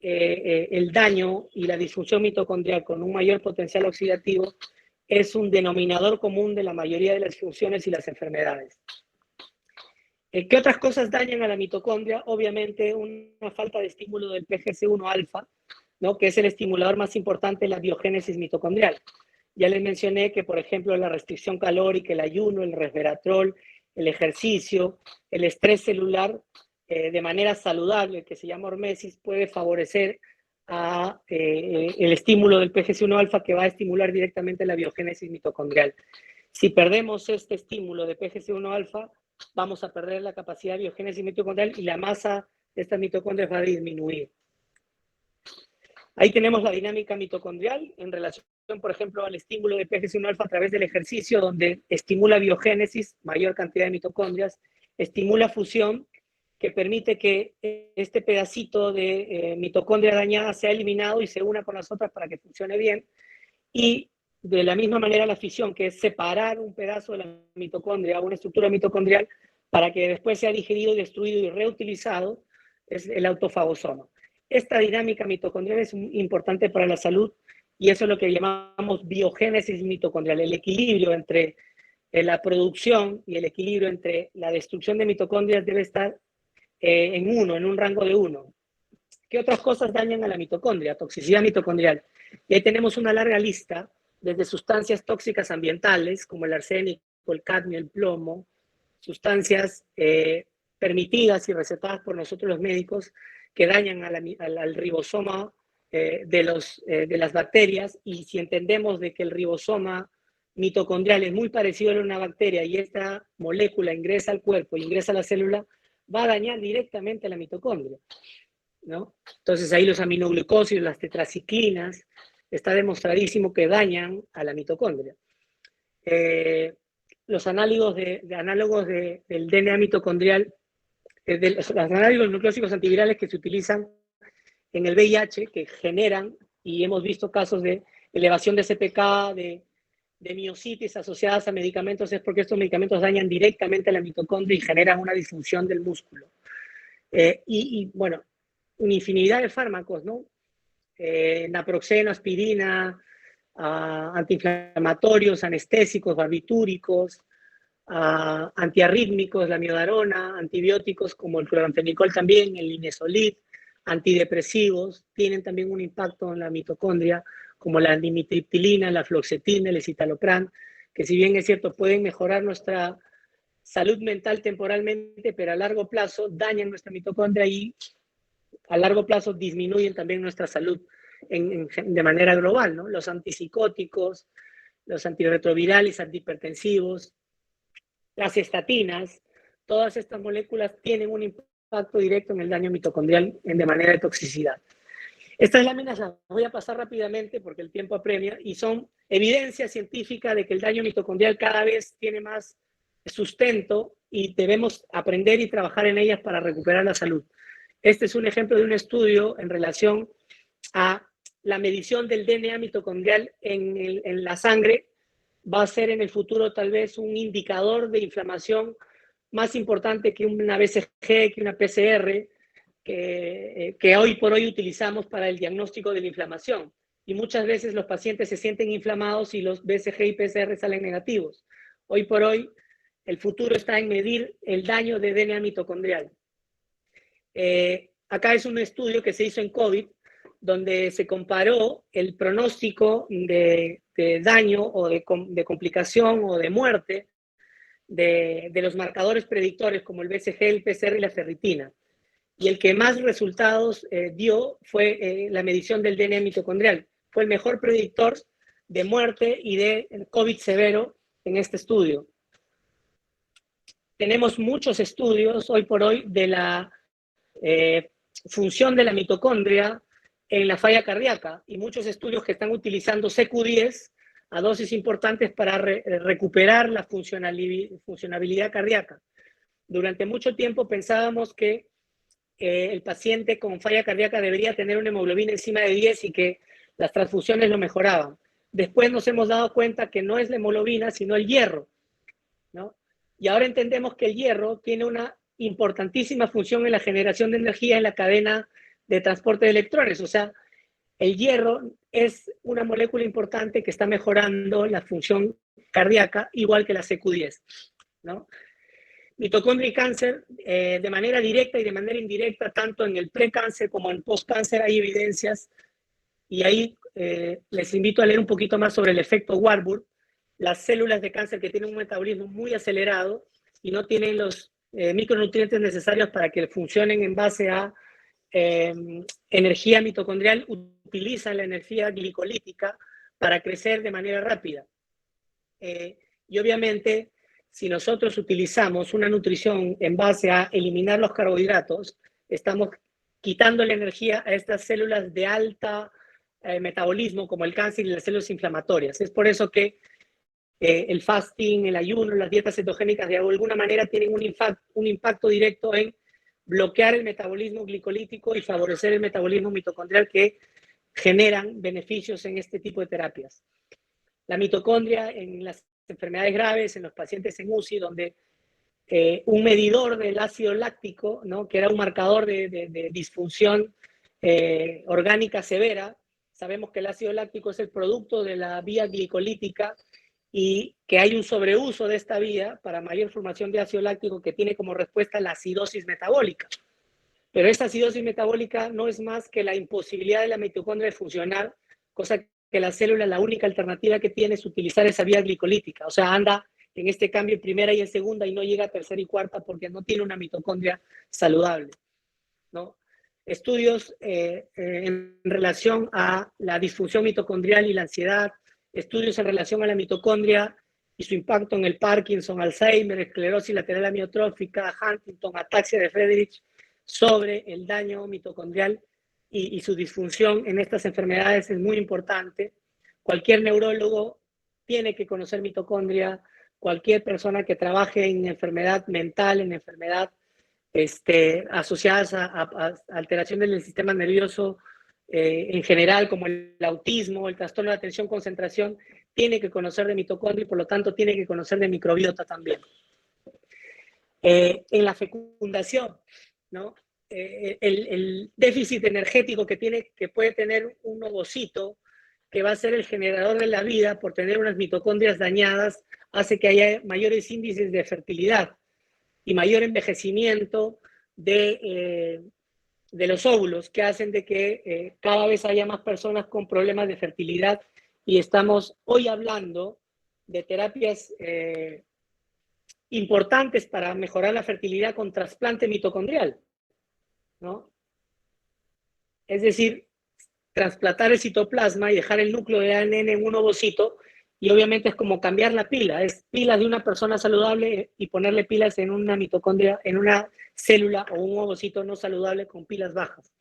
el daño y la disfunción mitocondrial con un mayor potencial oxidativo es un denominador común de la mayoría de las funciones y las enfermedades. ¿Qué otras cosas dañan a la mitocondria? Obviamente una falta de estímulo del PGC1 alfa, ¿no? Que es el estimulador más importante de la biogénesis mitocondrial. Ya les mencioné que, por ejemplo, la restricción calórica, el ayuno, el resveratrol, el ejercicio, el estrés celular, de manera saludable, que se llama hormesis, puede favorecer el estímulo del PGC1 alfa, que va a estimular directamente la biogénesis mitocondrial. Si perdemos este estímulo de PGC1 alfa, vamos a perder la capacidad de biogénesis mitocondrial y la masa de estas mitocondrias va a disminuir. Ahí tenemos la dinámica mitocondrial en relación, por ejemplo, al estímulo de PGC1 alfa a través del ejercicio, donde estimula biogénesis, mayor cantidad de mitocondrias, estimula fusión, que permite que este pedacito de mitocondria dañada sea eliminado y se una con las otras para que funcione bien. Y de la misma manera la fisión, que es separar un pedazo de la mitocondria, una estructura mitocondrial, para que después sea digerido, destruido y reutilizado, es el autofagosoma. Esta dinámica mitocondrial es importante para la salud y eso es lo que llamamos biogénesis mitocondrial, el equilibrio entre la producción y el equilibrio entre la destrucción de mitocondrias debe estar en un rango de 1. ¿Qué otras cosas dañan a la mitocondria? Toxicidad mitocondrial. Y ahí tenemos una larga lista, desde sustancias tóxicas ambientales, como el arsénico, el cadmio, el plomo, sustancias permitidas y recetadas por nosotros los médicos, que dañan al ribosoma de las bacterias, y si entendemos de que el ribosoma mitocondrial es muy parecido a una bacteria y esta molécula ingresa al cuerpo, ingresa a la célula, va a dañar directamente a la mitocondria, ¿no? Entonces ahí los aminoglucósidos, las tetraciclinas, está demostradísimo que dañan a la mitocondria. Los análogos del DNA mitocondrial, los análogos nucleósidos antivirales que se utilizan en el VIH, que generan, y hemos visto casos de elevación de CPK, de miocitis asociadas a medicamentos, es porque estos medicamentos dañan directamente a la mitocondria y generan una disfunción del músculo. Bueno, una infinidad de fármacos, ¿no? Naproxeno, aspirina, antiinflamatorios, anestésicos, barbitúricos, antiarrítmicos, la miodarona, antibióticos como el cloranfenicol también, el linezolid, antidepresivos, tienen también un impacto en la mitocondria, como la dimitriptilina, la fluoxetina, el escitalopram, que si bien es cierto pueden mejorar nuestra salud mental temporalmente, pero a largo plazo dañan nuestra mitocondria y a largo plazo disminuyen también nuestra salud de manera global, ¿no? Los antipsicóticos, los antirretrovirales, antihipertensivos, las estatinas, todas estas moléculas tienen un impacto directo en el daño mitocondrial de manera de toxicidad. Estas láminas las voy a pasar rápidamente porque el tiempo apremia y son evidencia científica de que el daño mitocondrial cada vez tiene más sustento y debemos aprender y trabajar en ellas para recuperar la salud. Este es un ejemplo de un estudio en relación a la medición del DNA mitocondrial en la sangre. Va a ser en el futuro tal vez un indicador de inflamación más importante que una BCG, que una PCR, que hoy por hoy utilizamos para el diagnóstico de la inflamación. Y muchas veces los pacientes se sienten inflamados y los BCG y PCR salen negativos. Hoy por hoy, el futuro está en medir el daño de DNA mitocondrial. Acá es un estudio que se hizo en COVID, donde se comparó el pronóstico de daño o de complicación o de muerte de los marcadores predictores como el BCG, el PCR y la ferritina. Y el que más resultados dio fue la medición del DNA mitocondrial. Fue el mejor predictor de muerte y de COVID severo en este estudio. Tenemos muchos estudios hoy por hoy de la función de la mitocondria en la falla cardíaca y muchos estudios que están utilizando CQ10 a dosis importantes para recuperar la funcionabilidad cardíaca. Durante mucho tiempo pensábamos que el paciente con falla cardíaca debería tener una hemoglobina encima de 10 y que las transfusiones lo mejoraban. Después nos hemos dado cuenta que no es la hemoglobina, sino el hierro, ¿no? Y ahora entendemos que el hierro tiene una importantísima función en la generación de energía en la cadena de transporte de electrones. O sea, el hierro es una molécula importante que está mejorando la función cardíaca, igual que la CQ10, ¿no? Mitocondria y cáncer, de manera directa y de manera indirecta, tanto en el precáncer como en postcáncer hay evidencias, y ahí les invito a leer un poquito más sobre el efecto Warburg. Las células de cáncer que tienen un metabolismo muy acelerado y no tienen los micronutrientes necesarios para que funcionen en base a energía mitocondrial, utilizan la energía glicolítica para crecer de manera rápida. Y obviamente, si nosotros utilizamos una nutrición en base a eliminar los carbohidratos, estamos quitando la energía a estas células de alta metabolismo, como el cáncer y las células inflamatorias. Es por eso que el fasting, el ayuno, las dietas cetogénicas de alguna manera tienen un impacto directo en bloquear el metabolismo glicolítico y favorecer el metabolismo mitocondrial, que generan beneficios en este tipo de terapias. La mitocondria en las enfermedades graves, en los pacientes en UCI, donde un medidor del ácido láctico, ¿no?, que era un marcador de disfunción orgánica severa, sabemos que el ácido láctico es el producto de la vía glicolítica y que hay un sobreuso de esta vía para mayor formación de ácido láctico, que tiene como respuesta la acidosis metabólica. Pero esta acidosis metabólica no es más que la imposibilidad de la mitocondria de funcionar, cosa que la célula, la única alternativa que tiene es utilizar esa vía glicolítica. O sea, anda en este cambio en primera y en segunda y no llega a tercera y cuarta porque no tiene una mitocondria saludable, ¿no? Estudios en relación a la disfunción mitocondrial y la ansiedad, estudios en relación a la mitocondria y su impacto en el Parkinson, Alzheimer, esclerosis lateral amiotrófica, Huntington, ataxia de Friedreich, sobre el daño mitocondrial y su disfunción en estas enfermedades es muy importante. Cualquier neurólogo tiene que conocer mitocondria, cualquier persona que trabaje en enfermedad mental, en enfermedad asociadas a alteraciones del sistema nervioso en general, como el autismo, el trastorno de atención concentración, tiene que conocer de mitocondria y por lo tanto tiene que conocer de microbiota también. En la fecundación, ¿no? El déficit energético que puede tener un ovocito, que va a ser el generador de la vida por tener unas mitocondrias dañadas, hace que haya mayores índices de fertilidad y mayor envejecimiento de los óvulos, que hacen de que cada vez haya más personas con problemas de fertilidad. Y estamos hoy hablando de terapias importantes para mejorar la fertilidad con trasplante mitocondrial, ¿no? Es decir, trasplantar el citoplasma y dejar el núcleo de ADN en un ovocito, y obviamente es como cambiar la pila, es pilas de una persona saludable y ponerle pilas en una mitocondria, en una célula o un ovocito no saludable con pilas bajas.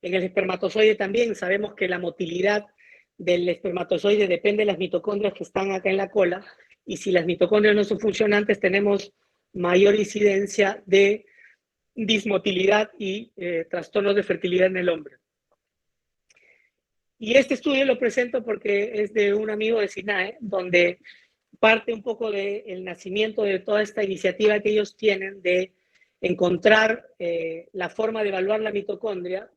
En el espermatozoide también sabemos que la motilidad del espermatozoide depende de las mitocondrias que están acá en la cola, y si las mitocondrias no son funcionantes tenemos mayor incidencia de dismotilidad y trastornos de fertilidad en el hombre. Y este estudio lo presento porque es de un amigo de SINAE, donde parte un poco del nacimiento de toda esta iniciativa que ellos tienen de encontrar la forma de evaluar la mitocondria,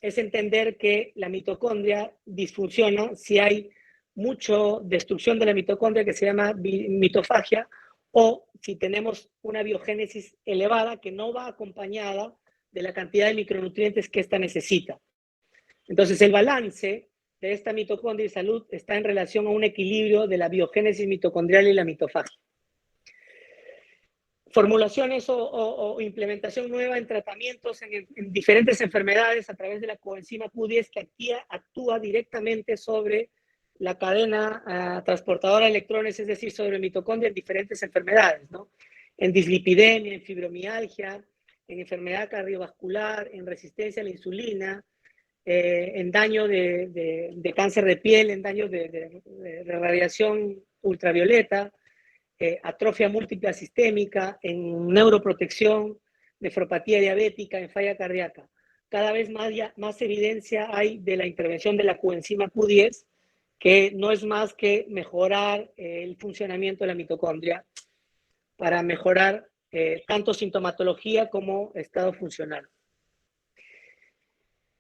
es entender que la mitocondria disfunciona si hay mucha destrucción de la mitocondria, que se llama mitofagia, o si tenemos una biogénesis elevada que no va acompañada de la cantidad de micronutrientes que ésta necesita. Entonces, el balance de esta mitocondria y salud está en relación a un equilibrio de la biogénesis mitocondrial y la mitofagia. Formulaciones o implementación nueva en tratamientos en diferentes enfermedades a través de la coenzima Q10, que actúa directamente sobre la cadena transportadora de electrones, es decir, sobre mitocondria en diferentes enfermedades, ¿no? En dislipidemia, en fibromialgia, en enfermedad cardiovascular, en resistencia a la insulina, en daño de cáncer de piel, en daño de radiación ultravioleta, atrofia múltiple sistémica, en neuroprotección, nefropatía diabética, en falla cardíaca. Cada vez más evidencia hay de la intervención de la coenzima Q10, que no es más que mejorar el funcionamiento de la mitocondria para mejorar tanto sintomatología como estado funcional.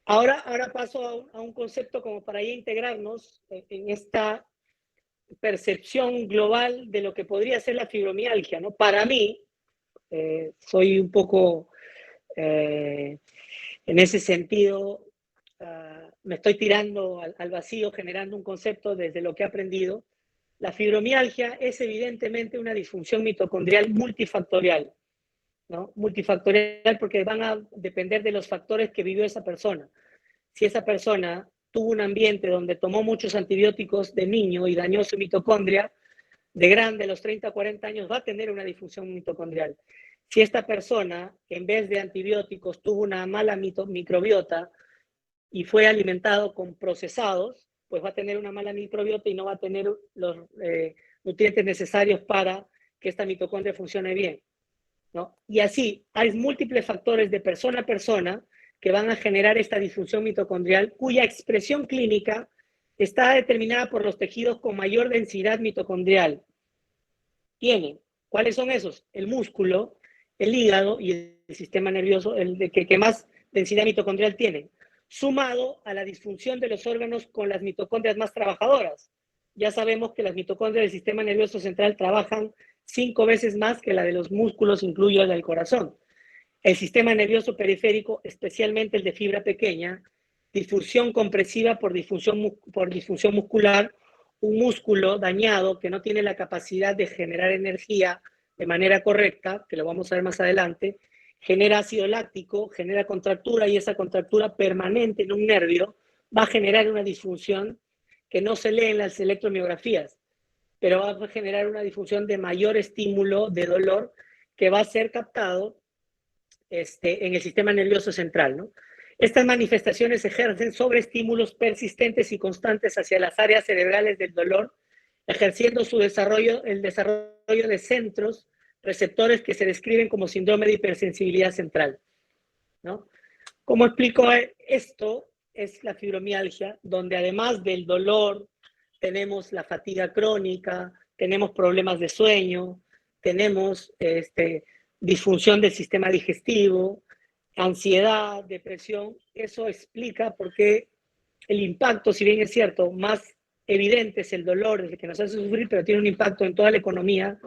Ahora paso a un concepto como para ya integrarnos en esta percepción global de lo que podría ser la fibromialgia, ¿no? Para mí, soy un poco, en ese sentido, me estoy tirando al vacío, generando un concepto desde lo que he aprendido. La fibromialgia es evidentemente una disfunción mitocondrial multifactorial, ¿no? Multifactorial porque van a depender de los factores que vivió esa persona. Si esa persona tuvo un ambiente donde tomó muchos antibióticos de niño y dañó su mitocondria, de grande, a los 30 o 40 años, va a tener una disfunción mitocondrial. Si esta persona, en vez de antibióticos, tuvo una mala microbiota y fue alimentado con procesados, pues va a tener una mala microbiota y no va a tener los nutrientes necesarios para que esta mitocondria funcione bien, ¿no? Y así, hay múltiples factores de persona a persona que van a generar esta disfunción mitocondrial, cuya expresión clínica está determinada por los tejidos con mayor densidad mitocondrial. Tienen, ¿cuáles son esos? El músculo, el hígado y el sistema nervioso, el que más densidad mitocondrial tienen, sumado a la disfunción de los órganos con las mitocondrias más trabajadoras. Ya sabemos que las mitocondrias del sistema nervioso central trabajan 5 veces más que la de los músculos, incluido la del corazón. El sistema nervioso periférico, especialmente el de fibra pequeña, disfunción compresiva por disfunción muscular, un músculo dañado que no tiene la capacidad de generar energía de manera correcta, que lo vamos a ver más adelante, genera ácido láctico, genera contractura y esa contractura permanente en un nervio va a generar una disfunción que no se lee en las electromiografías, pero va a generar una disfunción de mayor estímulo de dolor que va a ser captado en el sistema nervioso central, ¿no? Estas manifestaciones ejercen sobreestímulos persistentes y constantes hacia las áreas cerebrales del dolor, ejerciendo el desarrollo de centros receptores que se describen como síndrome de hipersensibilidad central, ¿no? ¿Cómo explico esto? Es la fibromialgia, donde además del dolor tenemos la fatiga crónica, tenemos problemas de sueño, tenemos disfunción del sistema digestivo, ansiedad, depresión. Eso explica por qué el impacto, si bien es cierto, más evidente es el dolor, es el que nos hace sufrir, pero tiene un impacto en toda la economía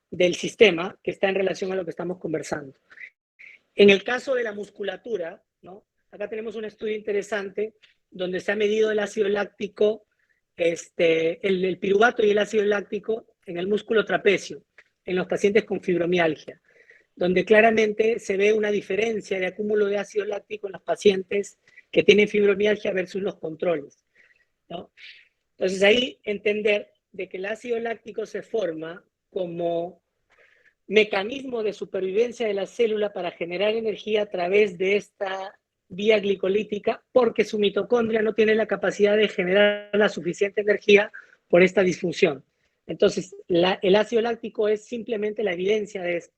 del sistema que está en relación a lo que estamos conversando. En el caso de la musculatura, ¿no? Acá tenemos un estudio interesante donde se ha medido el ácido láctico, el piruvato y el ácido láctico en el músculo trapecio, en los pacientes con fibromialgia, donde claramente se ve una diferencia de acúmulo de ácido láctico en los pacientes que tienen fibromialgia versus los controles, ¿no? Entonces ahí entender de que el ácido láctico se forma como mecanismo de supervivencia de la célula para generar energía a través de esta vía glicolítica, porque su mitocondria no tiene la capacidad de generar la suficiente energía por esta disfunción. Entonces, el ácido láctico es simplemente la evidencia de esto.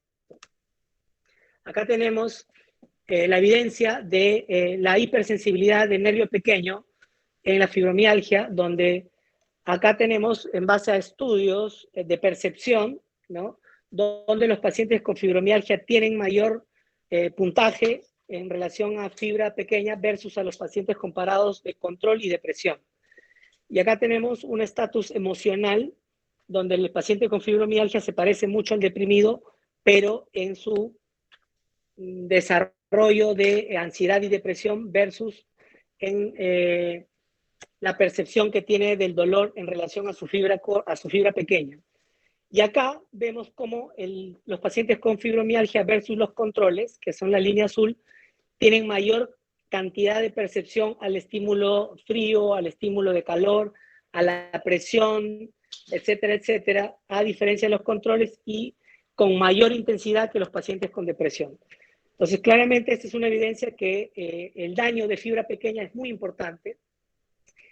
Acá tenemos la evidencia de la hipersensibilidad del nervio pequeño en la fibromialgia, donde acá tenemos, en base a estudios de percepción, ¿no?, donde los pacientes con fibromialgia tienen mayor puntaje en relación a fibra pequeña versus a los pacientes comparados de control y depresión. Y acá tenemos un estatus emocional donde el paciente con fibromialgia se parece mucho al deprimido, pero en su desarrollo de ansiedad y depresión versus en la percepción que tiene del dolor en relación a su fibra pequeña. Y acá vemos cómo los pacientes con fibromialgia versus los controles, que son la línea azul, tienen mayor cantidad de percepción al estímulo frío, al estímulo de calor, a la presión, etcétera, etcétera, a diferencia de los controles y con mayor intensidad que los pacientes con depresión. Entonces, claramente, esta es una evidencia que el daño de fibra pequeña es muy importante.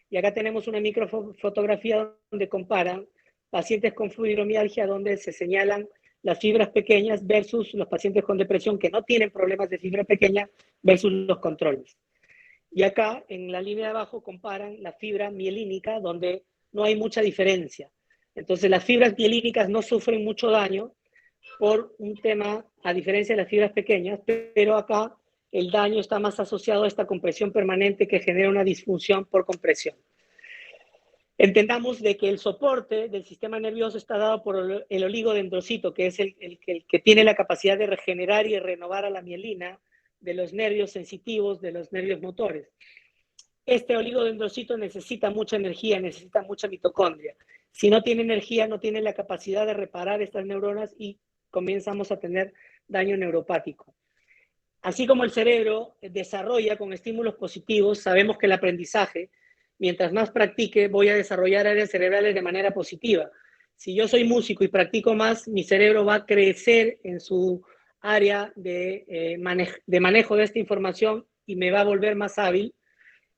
Y acá tenemos una microfotografía donde comparan pacientes con fibromialgia, donde se señalan las fibras pequeñas versus los pacientes con depresión que no tienen problemas de fibra pequeña versus los controles. Y acá, en la línea de abajo, comparan la fibra mielínica, donde no hay mucha diferencia. Entonces, las fibras mielínicas no sufren mucho daño por un tema, a diferencia de las fibras pequeñas, pero acá el daño está más asociado a esta compresión permanente que genera una disfunción por compresión. Entendamos de que el soporte del sistema nervioso está dado por el oligodendrocito, que es el que tiene la capacidad de regenerar y renovar a la mielina de los nervios sensitivos, de los nervios motores. Este oligodendrocito necesita mucha energía, necesita mucha mitocondria. Si no tiene energía, no tiene la capacidad de reparar estas neuronas y comenzamos a tener daño neuropático. Así como el cerebro desarrolla con estímulos positivos, sabemos que el aprendizaje, mientras más practique, voy a desarrollar áreas cerebrales de manera positiva. Si yo soy músico y practico más, mi cerebro va a crecer en su área de manejo de esta información y me va a volver más hábil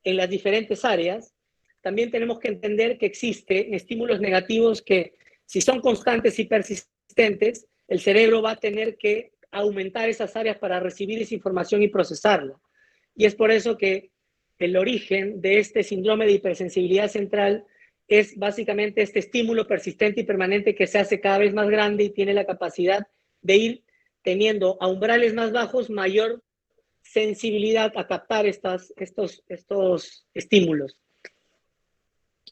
en las diferentes áreas. También tenemos que entender que existen estímulos negativos que, si son constantes y persistentes, el cerebro va a tener que aumentar esas áreas para recibir esa información y procesarla. Y es por eso que el origen de este síndrome de hipersensibilidad central es básicamente este estímulo persistente y permanente que se hace cada vez más grande y tiene la capacidad de ir teniendo a umbrales más bajos mayor sensibilidad a captar estos estímulos.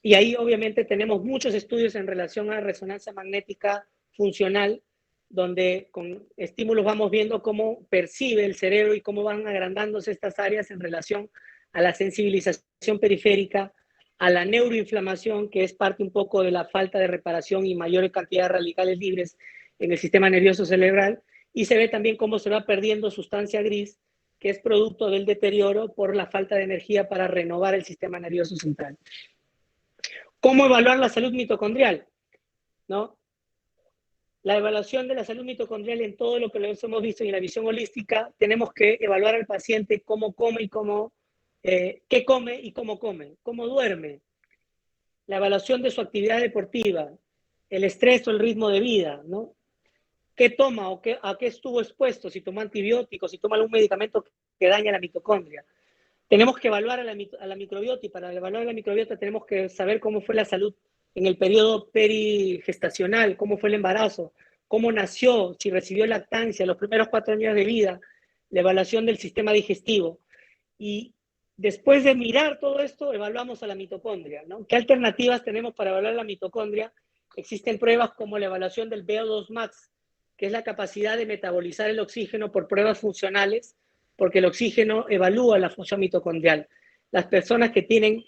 Y ahí obviamente tenemos muchos estudios en relación a resonancia magnética funcional, donde con estímulos vamos viendo cómo percibe el cerebro y cómo van agrandándose estas áreas en relación a la sensibilización periférica, a la neuroinflamación, que es parte un poco de la falta de reparación y mayor cantidad de radicales libres en el sistema nervioso cerebral, y se ve también cómo se va perdiendo sustancia gris, que es producto del deterioro por la falta de energía para renovar el sistema nervioso central. ¿Cómo evaluar la salud mitocondrial? ¿No? La evaluación de la salud mitocondrial en todo lo que hemos visto en la visión holística, tenemos que evaluar al paciente cómo come y qué come y cómo duerme, la evaluación de su actividad deportiva, el estrés o el ritmo de vida, ¿no? ¿Qué toma o a qué estuvo expuesto? Si toma antibióticos, si toma algún medicamento que daña la mitocondria. Tenemos que evaluar a la microbiota, y para evaluar a la microbiota tenemos que saber cómo fue la salud en el periodo perigestacional, cómo fue el embarazo, cómo nació, si recibió lactancia, los primeros 4 años de vida, la evaluación del sistema digestivo. Y después de mirar todo esto, evaluamos a la mitocondria, ¿no? ¿Qué alternativas tenemos para evaluar la mitocondria? Existen pruebas como la evaluación del VO2 max, que es la capacidad de metabolizar el oxígeno por pruebas funcionales, porque el oxígeno evalúa la función mitocondrial. Las personas que tienen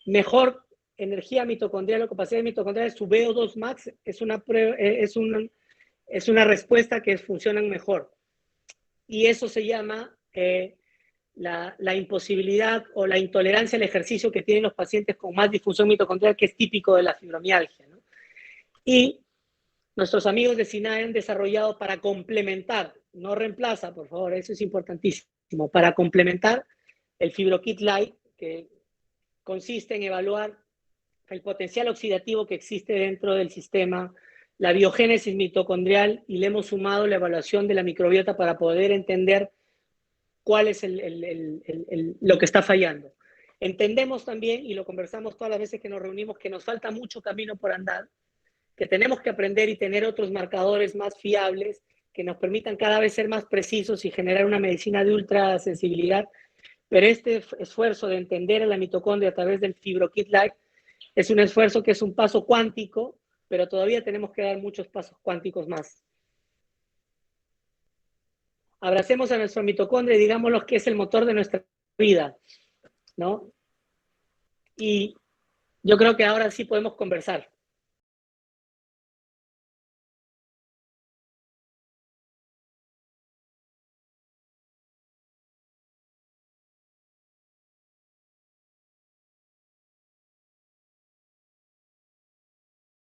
mejor energía mitocondrial o capacidad mitocondrial, su VO2 max es una respuesta que funcionan mejor. Y eso se llama la imposibilidad o la intolerancia al ejercicio que tienen los pacientes con más disfunción mitocondrial, que es típico de la fibromialgia, ¿no? Y nuestros amigos de SINAE han desarrollado para complementar, no reemplaza, por favor, eso es importantísimo, para complementar el FibroKit Lite, que consiste en evaluar el potencial oxidativo que existe dentro del sistema, la biogénesis mitocondrial, y le hemos sumado la evaluación de la microbiota para poder entender cuál es lo que está fallando. Entendemos también, y lo conversamos todas las veces que nos reunimos, que nos falta mucho camino por andar, que tenemos que aprender y tener otros marcadores más fiables que nos permitan cada vez ser más precisos y generar una medicina de ultra sensibilidad. Pero este esfuerzo de entender a la mitocondria a través del FibroKit Lite es un esfuerzo que es un paso cuántico, pero todavía tenemos que dar muchos pasos cuánticos más. Abracemos a nuestra mitocondria y digámoslo que es el motor de nuestra vida, ¿no? Y yo creo que ahora sí podemos conversar.